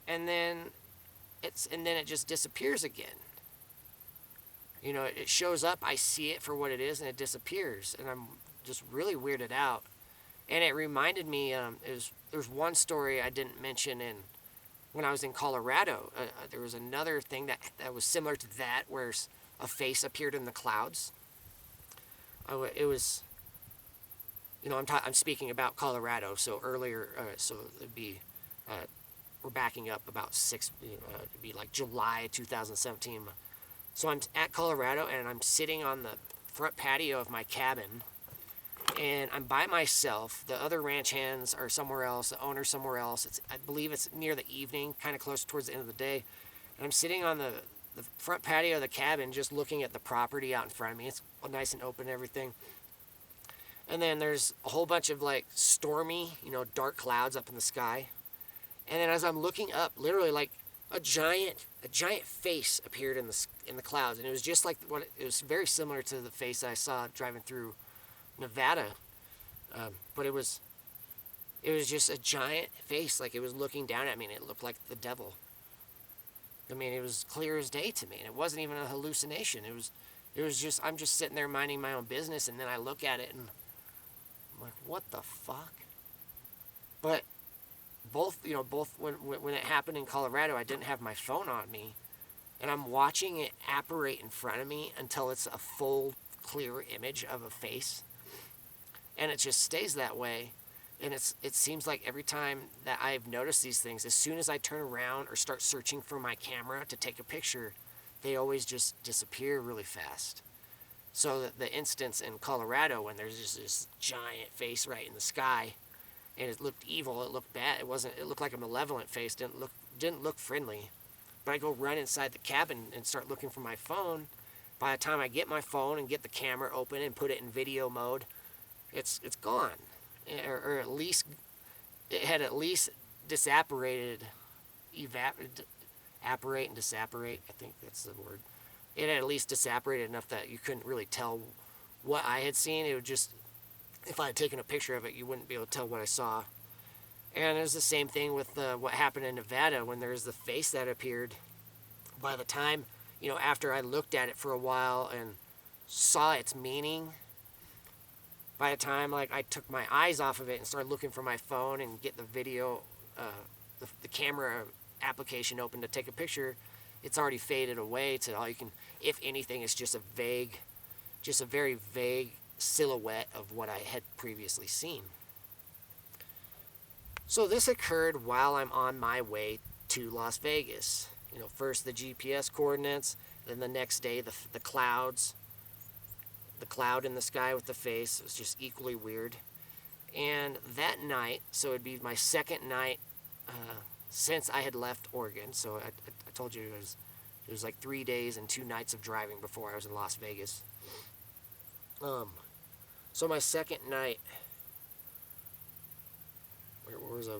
And then it just disappears again. It shows up, I see it for what it is, and it disappears. And I'm just really weirded out. And it reminded me, there's one story I didn't mention when I was in Colorado. There was another thing that was similar to that, where a face appeared in the clouds. It was, I'm speaking about Colorado, so earlier, so it'd be, we're backing up about it'd be like July 2017. So I'm at Colorado, and I'm sitting on the front patio of my cabin, and I'm by myself. The other ranch hands are somewhere else, the owner's somewhere else. I believe it's near the evening, kind of close towards the end of the day. And I'm sitting on the front patio of the cabin, just looking at the property out in front of me. It's nice and open and everything. And then there's a whole bunch of like stormy, dark clouds up in the sky. And then as I'm looking up, literally like a giant face appeared in the clouds, and it was just like it was very similar to the face I saw driving through Nevada, but it was just a giant face, like it was looking down at me, and it looked like the devil. I mean, it was clear as day to me, and it wasn't even a hallucination. It was just, I'm just sitting there minding my own business, and then I look at it, and I'm like, what the fuck? But both when it happened in Colorado, I didn't have my phone on me, and I'm watching it apparate in front of me until it's a full, clear image of a face, and it just stays that way. And it seems like every time that I've noticed these things, as soon as I turn around or start searching for my camera to take a picture, they always just disappear really fast. So the instance in Colorado, when there's just this giant face right in the sky, and it looked evil, it looked bad. It looked like a malevolent face. Didn't look friendly. But I go run inside the cabin and start looking for my phone. By the time I get my phone and get the camera open and put it in video mode, it's gone. Or at least it had disapparated, apparate and disapparate. I think that's the word. It had at least disapparated enough that you couldn't really tell what I had seen. It would just, if I had taken a picture of it, you wouldn't be able to tell what I saw. And it was the same thing with what happened in Nevada when there was the face that appeared. By the time, after I looked at it for a while and saw its meaning, by the time I took my eyes off of it and started looking for my phone and get the video, the camera application open to take a picture, it's already faded away to all you can. If anything, it's just a very vague silhouette of what I had previously seen. So this occurred while I'm on my way to Las Vegas. First the GPS coordinates, then the next day the clouds. The cloud in the sky with the face. It was just equally weird. And that night, so it'd be my second night since I had left Oregon. So I told you it was like 3 days and 2 nights of driving before I was in Las Vegas. So my second night, where was I?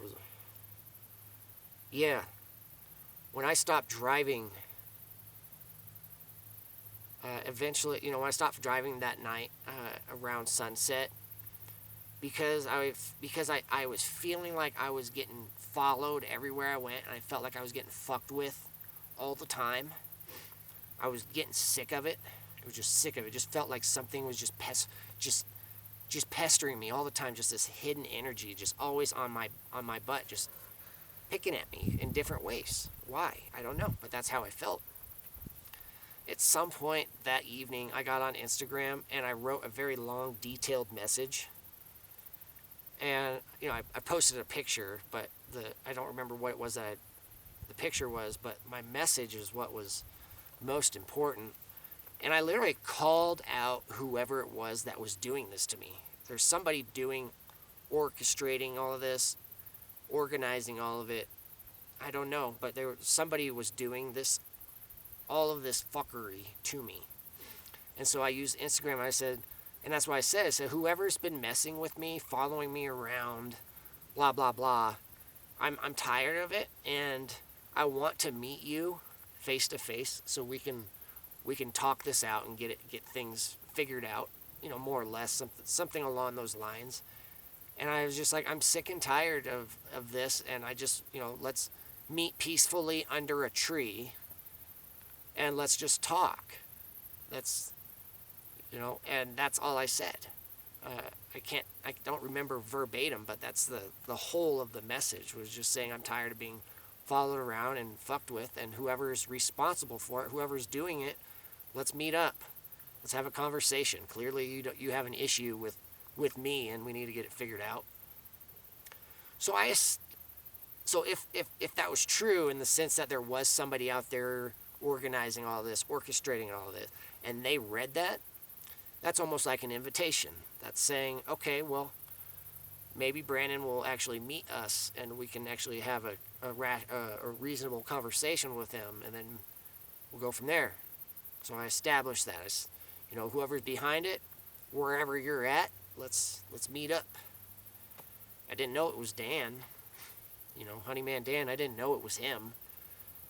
Yeah, when I stopped driving. Eventually, when I stopped driving that night around sunset, because I was feeling like I was getting followed everywhere I went, and I felt like I was getting fucked with all the time. I was getting sick of it, I was just sick of it. It just felt like something was just pestering me all the time. Just this hidden energy, just always on my butt, just picking at me in different ways. Why? I don't know, but that's how I felt. At some point that evening, I got on Instagram and I wrote a very long, detailed message. And I posted a picture, but I don't remember what it was that the picture was, but my message is what was most important. And I literally called out whoever it was that was doing this to me. There's somebody orchestrating all of this, organizing all of it. I don't know, but somebody was doing all of this fuckery to me. And so I used Instagram. And that's what I said, whoever's been messing with me, following me around, blah, blah, blah, I'm tired of it, and I want to meet you face to face so we can talk this out and get things figured out, more or less, something along those lines. And I was just like, I'm sick and tired of this, and I just, let's meet peacefully under a tree, and let's just talk. And that's all I said. I don't remember verbatim, but that's the whole of the message, was just saying I'm tired of being followed around and fucked with, and whoever's responsible for it, whoever's doing it, let's meet up. Let's have a conversation. Clearly you have an issue with me, and we need to get it figured out. So if that was true, in the sense that there was somebody out there organizing all this, orchestrating all of this, and they read that, that's almost like an invitation. That's saying, okay, well, maybe Brandon will actually meet us, and we can actually have a reasonable conversation with him, and then we'll go from there. So I established that as, whoever's behind it, wherever you're at, let's meet up. I didn't know it was Dan, Honeyman Dan. I didn't know it was him.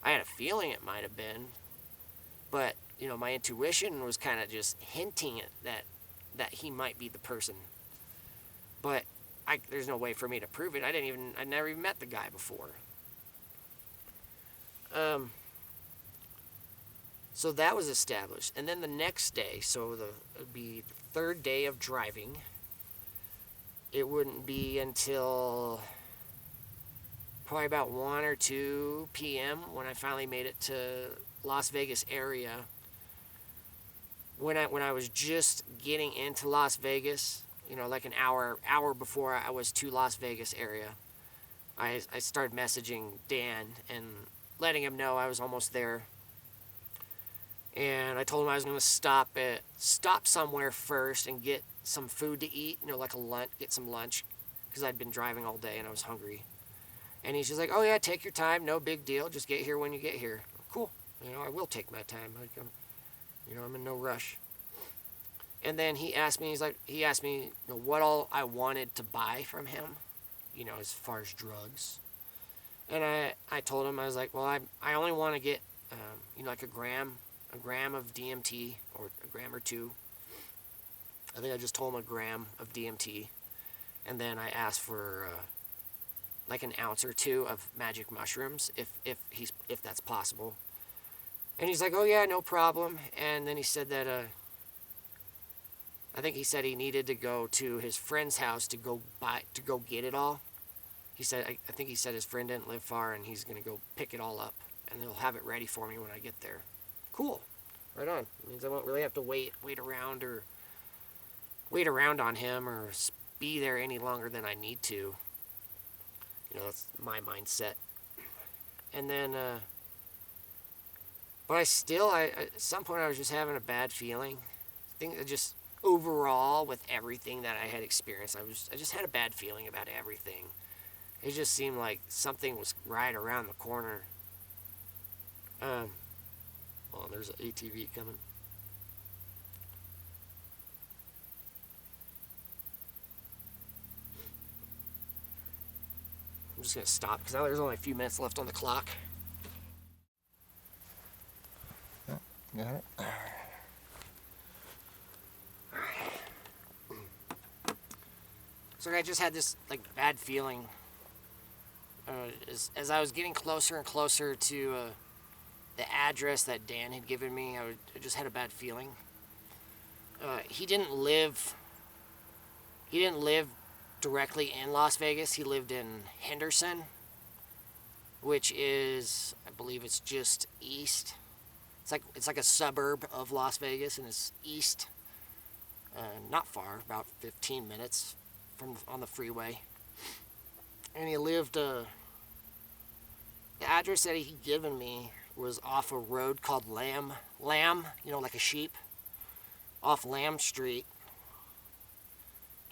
I had a feeling it might have been, but my intuition was kind of just hinting at that he might be the person. But there's no way for me to prove it. I never even met the guy before. So that was established. And then the next day, so it'd be the third day of driving. It wouldn't be until probably about 1 or 2 p.m. when I finally made it to Las Vegas area. When I was just getting into Las Vegas, like an hour before I was to Las Vegas area, I started messaging Dan and letting him know I was almost there. And I told him I was going to stop somewhere first and get some food to eat, like get some lunch, because I'd been driving all day and I was hungry. And he's just like, oh yeah, take your time, no big deal, just get here when you get here. Cool, I will take my time. I'm in no rush. And then he asked me what all I wanted to buy from him, as far as drugs. And I told him, I was like, well, I only want to get, like a gram of DMT, or a gram or two. I think I just told him a gram of DMT. And then I asked for like an ounce or two of magic mushrooms, if that's possible. And he's like, oh yeah, no problem. And then he said that I think he said he needed to go to his friend's house to go get it all. He said, I think he said his friend didn't live far, and he's gonna go pick it all up, and he'll have it ready for me when I get there. Cool, right on. It means I won't really have to wait around on him, or be there any longer than I need to. That's my mindset. And then, but at some point I was just having a bad feeling. I think just overall, with everything that I had experienced, I just had a bad feeling about everything. It just seemed like something was right around the corner. There's an ATV coming. I'm just going to stop because now there's only a few minutes left on the clock. Yeah, got it. So I just had this bad feeling as I was getting closer and closer to the address that Dan had given me. I just had a bad feeling. He didn't live. He didn't live directly in Las Vegas. He lived in Henderson, which is, I believe, it's just east. It's like a suburb of Las Vegas, and it's east, not far, about 15 minutes from on the freeway. And he lived. The address that he given me was off a road called Lamb, like a sheep, off Lamb Street.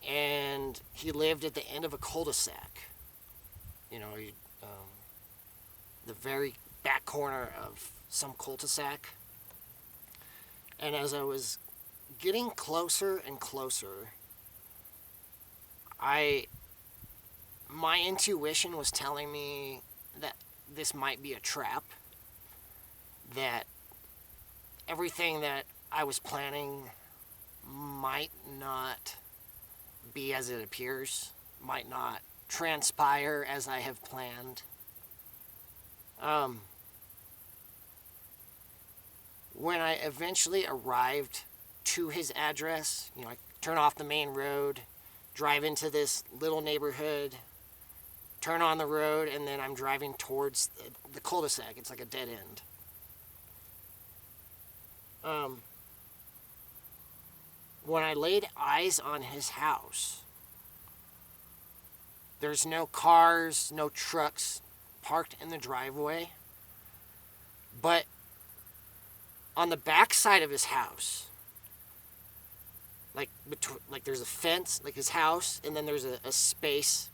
And he lived at the end of a cul-de-sac. The very back corner of some cul-de-sac. And as I was getting closer and closer, my intuition was telling me that this might be a trap, that everything that I was planning might not be as it appears, might not transpire as I have planned. When I eventually arrived to his address, I turn off the main road, drive into this little neighborhood, turn on the road, and then I'm driving towards the cul-de-sac. It's like a dead end. When I laid eyes on his house, there's no cars, no trucks parked in the driveway, but on the back side of his house, like there's a fence, like his house, and then there's a space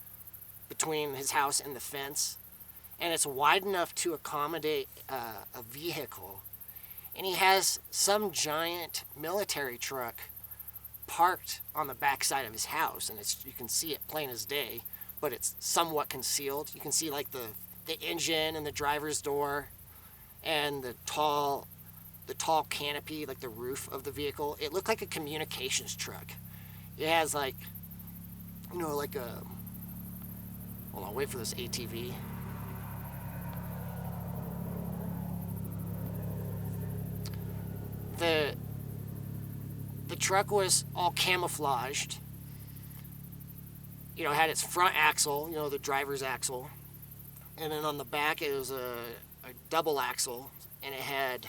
between his house and the fence, and it's wide enough to accommodate a vehicle. And he has some giant military truck parked on the back side of his house, and you can see it plain as day, but it's somewhat concealed. You can see like the engine and the driver's door and the tall canopy, like the roof of the vehicle. It looked like a communications truck. It has like a, hold on, wait for this ATV. The truck was all camouflaged. It had its front axle, the driver's axle. And then on the back it was a double axle, and it had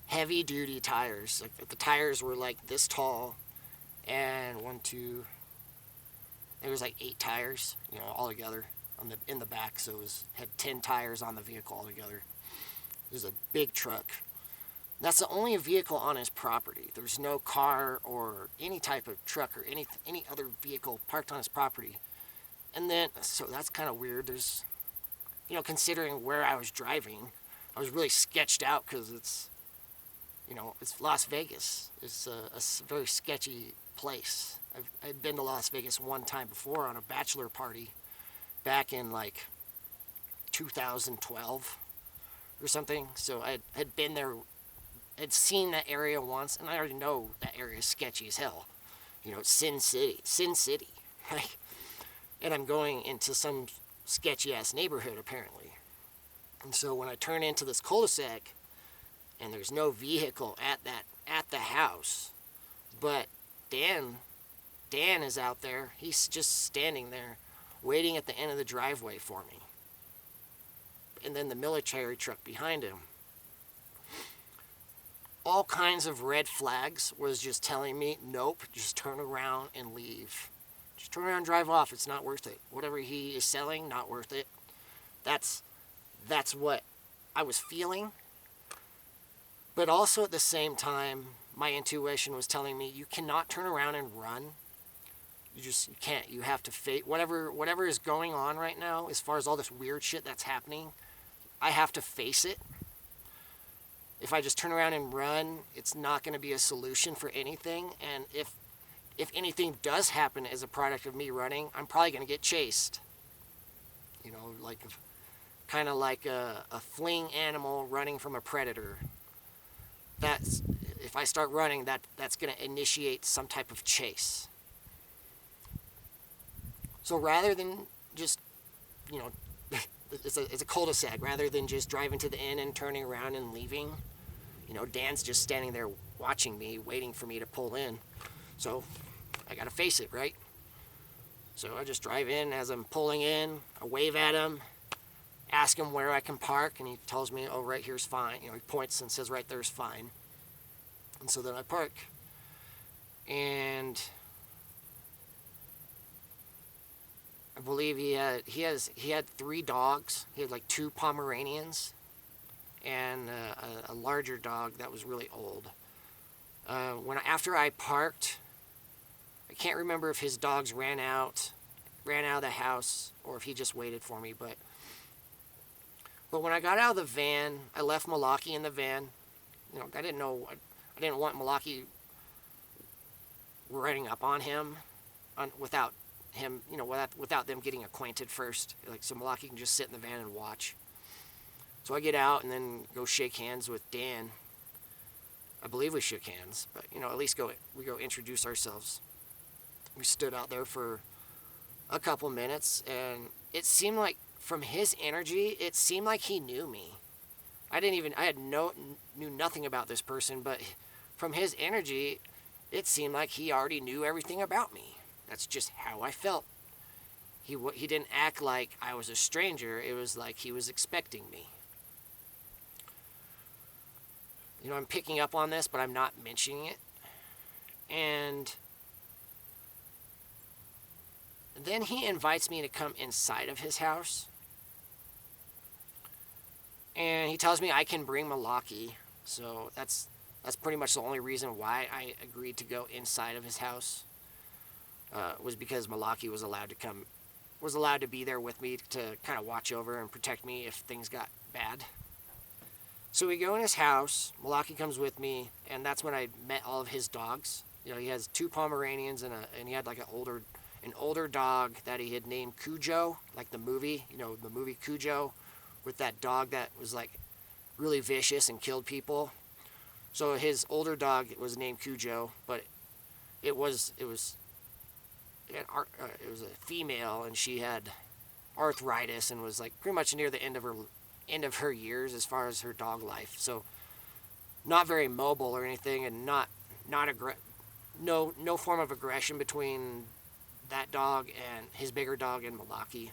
heavy duty tires. Like the tires were like this tall, and there was like 8 tires, all together in the back. So had 10 tires on the vehicle altogether. It was a big truck. That's the only vehicle on his property. There's no car or any type of truck or any other vehicle parked on his property. And then, so that's kind of weird. There's, considering where I was driving, I was really sketched out because it's Las Vegas. It's a very sketchy place. I'd been to Las Vegas one time before on a bachelor party back in like 2012 or something. So I had been there. I'd seen that area once, and I already know that area is sketchy as hell. It's Sin City, right? And I'm going into some sketchy-ass neighborhood, apparently. And so when I turn into this cul-de-sac, and there's no vehicle at the house, but Dan is out there. He's just standing there, waiting at the end of the driveway for me. And then the military truck behind him. All kinds of red flags was just telling me, nope, just turn around and leave. Just turn around and drive off. It's not worth it. Whatever he is selling, not worth it. That's what I was feeling. But also at the same time, my intuition was telling me, you cannot turn around and run. You can't. You have to face whatever is going on right now, as far as all this weird shit that's happening. I have to face it. If I just turn around and run, it's not going to be a solution for anything. And if anything does happen as a product of me running, I'm probably going to get chased. Kind of like a fleeing animal running from a predator. If I start running, that's going to initiate some type of chase. So rather than just, it's a cul-de-sac, rather than just driving to the end and turning around and leaving, Dan's just standing there watching me, waiting for me to pull in. So I gotta face it, right? So I just drive in. As I'm pulling in, I wave at him, ask him where I can park, and he tells me, oh, right here's fine. He points and says right there's fine. And so then I park. And I believe he had 3 dogs. He had like 2 Pomeranians and a larger dog that was really old. After I parked, I can't remember if his dogs ran out of the house or if he just waited for me. But when I got out of the van, I left Malaki in the van. I didn't want Malaki running up on him without him, without them getting acquainted first. So Malaki can just sit in the van and watch. So I get out and then go shake hands with Dan. I believe we shook hands, but at least we go introduce ourselves. We stood out there for a couple minutes, and it seemed like from his energy, it seemed like he knew me. Knew nothing about this person, but from his energy, it seemed like he already knew everything about me. That's just how I felt. He didn't act like I was a stranger. It was like he was expecting me. I'm picking up on this, but I'm not mentioning it. And then he invites me to come inside of his house. And he tells me I can bring Malaki. So that's pretty much the only reason why I agreed to go inside of his house. Was because Malaki was allowed to be there with me to kind of watch over and protect me if things got bad. So we go in his house, Malaki comes with me, and that's when I met all of his dogs. He has 2 Pomeranians and he had like an older dog that he had named Cujo, like the movie, the movie Cujo, with that dog that was like really vicious and killed people. So his older dog was named Cujo, but it was a female, and she had arthritis and was like pretty much near the end of her years as far as her dog life. So not very mobile or anything, and no form of aggression between that dog and his bigger dog and Malaki.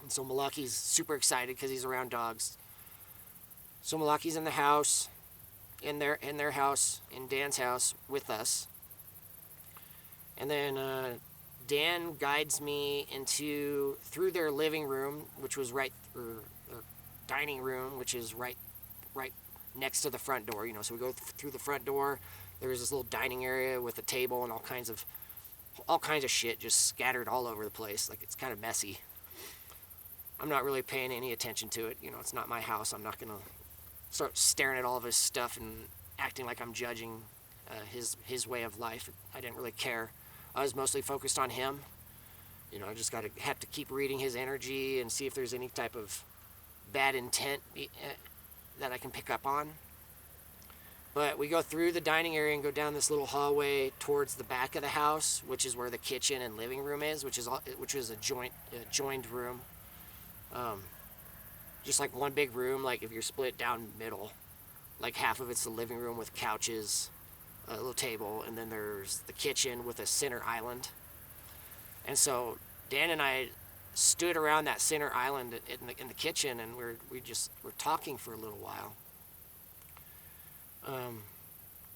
And so Malaki's super excited because he's around dogs. So Malaki's in the house, in their house, in Dan's house with us. And then Dan guides me through their living room, which was their dining room, which is right next to the front door. So we go through the front door. There's this little dining area with a table and all kinds of shit just scattered all over the place. Like, it's kind of messy. I'm not really paying any attention to it. It's not my house. I'm not gonna start staring at all of his stuff and acting like I'm judging his way of life. I didn't really care. I was mostly focused on him. I just have to keep reading his energy and see if there's any type of bad intent that I can pick up on. But we go through the dining area and go down this little hallway towards the back of the house, which is where the kitchen and living room is, which is a joined room. Just like one big room, like if you're split down middle, like half of it's the living room with couches, a little table, and then there's the kitchen with a center island. And so Dan and I stood around that center island in the kitchen, and we're talking for a little while.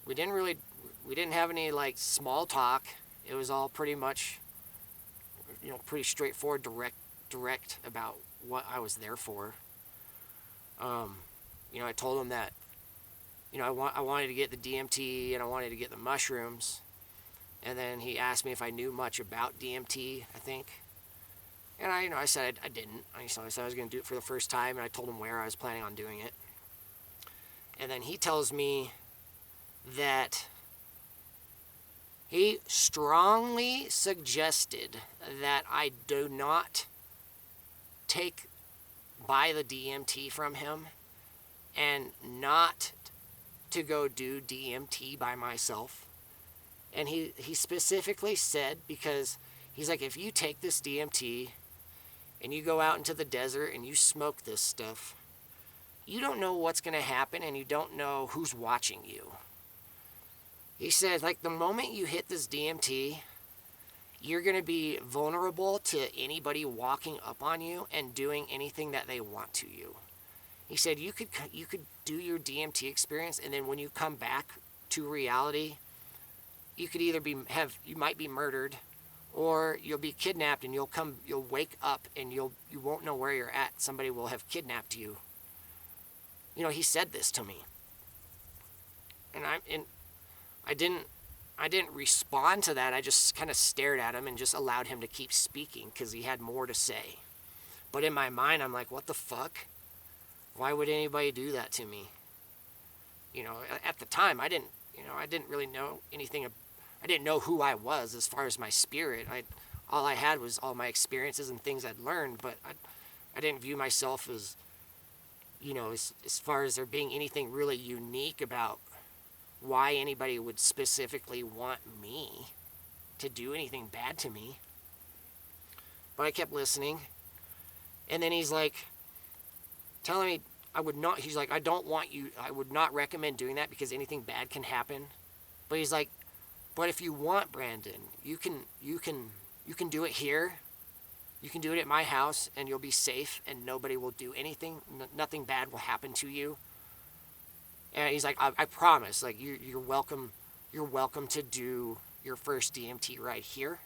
We didn't have any like small talk. It was all pretty much, pretty straightforward, direct about what I was there for. I told him that, I wanted to get the DMT and I wanted to get the mushrooms. And then he asked me if I knew much about DMT, I think. And I said I didn't. I said I was going to do it for the first time, and I told him where I was planning on doing it. And then he tells me that he strongly suggested that I do not buy the DMT from him and not to go do DMT by myself. And he specifically said, because he's like, if you take this DMT and you go out into the desert and you smoke this stuff, you don't know what's going to happen, and you don't know who's watching you. He said, like, the moment you hit this DMT, you're going to be vulnerable to anybody walking up on you and doing anything that they want to you. He said you could do your DMT experience, and then when you come back to reality, you could either you might be murdered, or you'll be kidnapped, and you'll wake up and you won't know where you're at. Somebody will have kidnapped you. You know, he said this to me, and I didn't respond to that. I just kind of stared at him and just allowed him to keep speaking because he had more to say. But in my mind, I'm like, what the fuck? Why would anybody do that to me? You know, at the time, I didn't really know anything. I didn't know who I was as far as my spirit. All I had was all my experiences and things I'd learned, but I didn't view myself as, you know, as far as there being anything really unique about why anybody would specifically want me to do anything bad to me. But I kept listening. And then he's like, telling me he's like, I would not recommend doing that because anything bad can happen. But he's like, but if you want, Brandon, you can do it here. You can do it at my house and you'll be safe and nobody will do anything. Nothing bad will happen to you. And he's like, I promise, like you're welcome to do your first DMT right here.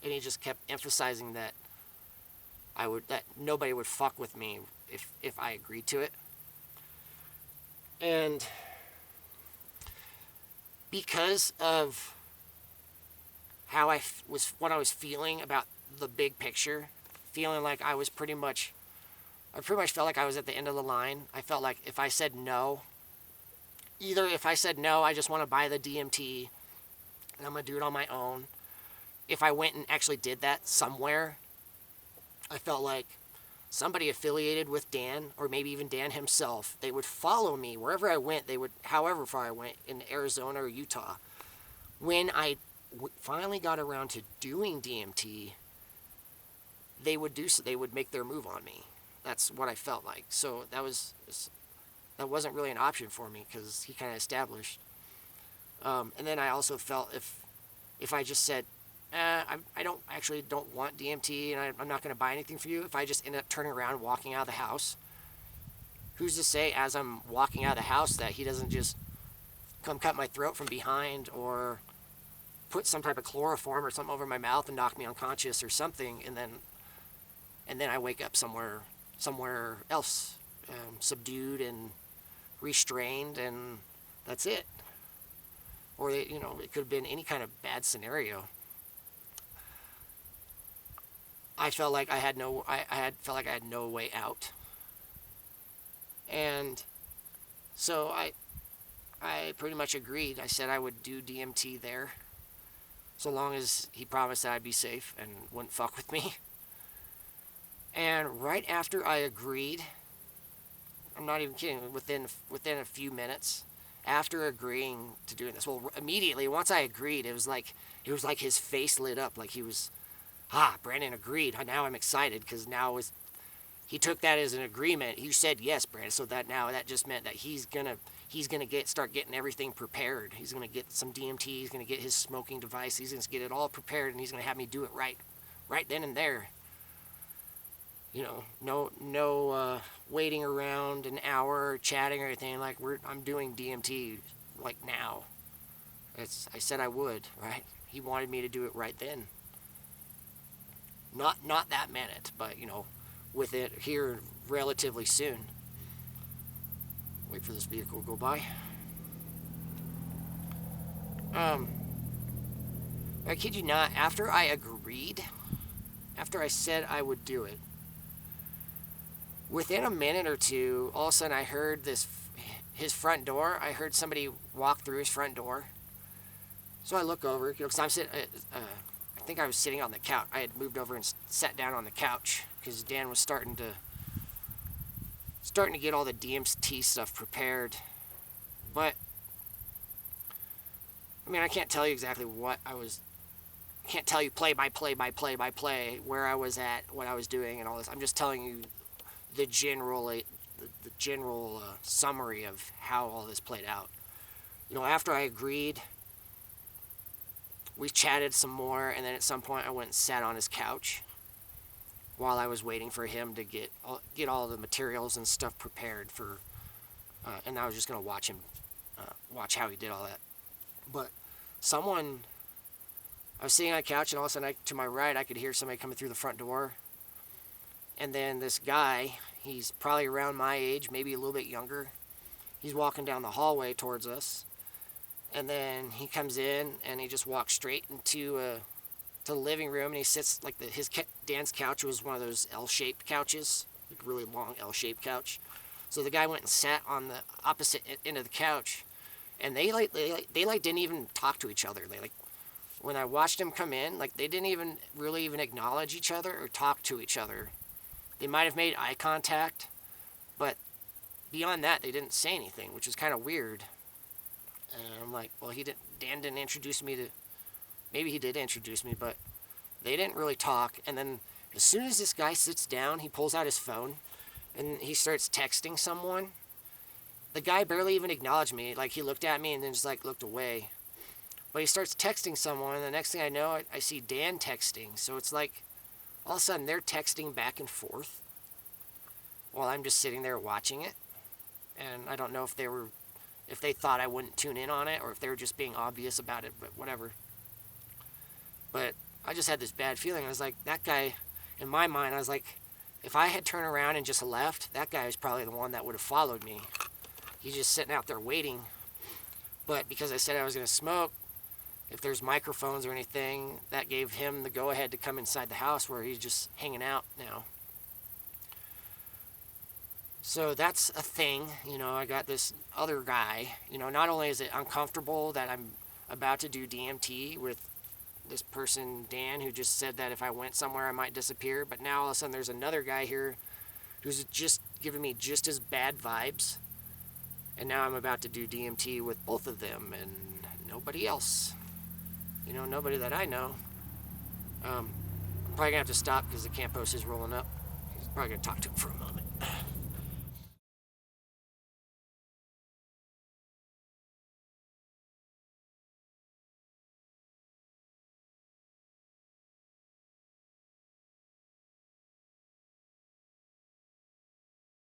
And he just kept emphasizing that that nobody would fuck with me if I agreed to it. And because of what I was feeling about the big picture, feeling like I pretty much felt like I was at the end of the line. I felt like if I said no, if I said no, I just want to buy the DMT and I'm going to do it on my own. If I went and actually did that somewhere, I felt like somebody affiliated with Dan, or maybe even Dan himself, they would follow me wherever I went. However far I went, in Arizona or Utah. When I finally got around to doing DMT, they would make their move on me. That's what I felt like. So that wasn't really an option for me because he kind of established. And then I also felt if I just said, I don't want DMT and I'm not going to buy anything for you, if I just end up turning around walking out of the house, who's to say as I'm walking out of the house that he doesn't just come cut my throat from behind or put some type of chloroform or something over my mouth and knock me unconscious or something, and then I wake up somewhere else, subdued and restrained, and that's it. Or it could have been any kind of bad scenario. I felt like I had no way out, and so I pretty much agreed. I said I would do DMT there, so long as he promised that I'd be safe and wouldn't fuck with me. And right after I agreed, I'm not even kidding, within a few minutes after agreeing to doing this, well, immediately once I agreed, it was like his face lit up, like he was, Brandon agreed. Now I'm excited because he took that as an agreement. He said yes, Brandon. So that just meant that he's gonna start getting everything prepared. He's gonna get some DMT. He's gonna get his smoking device. He's gonna get it all prepared, and he's gonna have me do it right then and there. No waiting around an hour or chatting or anything. Like I'm doing DMT like now. I said I would, right? He wanted me to do it right then. Not that minute, but with it here relatively soon. Wait for this vehicle to go by. I kid you not, after I said I would do it, within a minute or two, all of a sudden I heard his front door. I heard somebody walk through his front door. So I look over, because I'm sitting, I think I was sitting on the couch. I had moved over and sat down on the couch because Dan was starting to get all the DMT stuff prepared. But I mean, I can't tell you exactly what I can't tell you play by play where I was at, what I was doing, and all this. I'm just telling you the general summary of how all this played out. After I agreed, we chatted some more, and then at some point I went and sat on his couch while I was waiting for him to get all the materials and stuff prepared for, and I was just gonna watch him, watch how he did all that. But someone, I was sitting on a couch, and all of a sudden, to my right, I could hear somebody coming through the front door, and then this guy, he's probably around my age, maybe a little bit younger. He's walking down the hallway towards us, and then he comes in and he just walks straight into to the living room, and he sits like Dan's couch was one of those L-shaped couches, like a really long L-shaped couch. So the guy went and sat on the opposite end of the couch, and they didn't even talk to each other. When I watched him come in, they didn't even really even acknowledge each other or talk to each other. They might have made eye contact, but beyond that, they didn't say anything, which was kind of weird. And I'm like, well, Dan didn't introduce me to, maybe he did introduce me, but they didn't really talk. And then as soon as this guy sits down, he pulls out his phone and he starts texting someone. The guy barely even acknowledged me. He looked at me and then just looked away. But he starts texting someone, and the next thing I know, I see Dan texting. So it's all of a sudden they're texting back and forth while I'm just sitting there watching it. And I don't know if they thought I wouldn't tune in on it, or if they were just being obvious about it, but whatever. But I just had this bad feeling. I was like, that guy, in my mind, I was like, if I had turned around and just left, that guy was probably the one that would have followed me. He's just sitting out there waiting. But because I said I was going to smoke, if there's microphones or anything, that gave him the go-ahead to come inside the house where he's just hanging out now. So that's a thing. I got this other guy. Not only is it uncomfortable that I'm about to do DMT with this person, Dan, who just said that if I went somewhere I might disappear, but now all of a sudden there's another guy here who's just giving me just as bad vibes. And now I'm about to do DMT with both of them and nobody else. Nobody that I know. I'm probably going to have to stop because the camp post is rolling up. He's probably going to talk to him for a moment.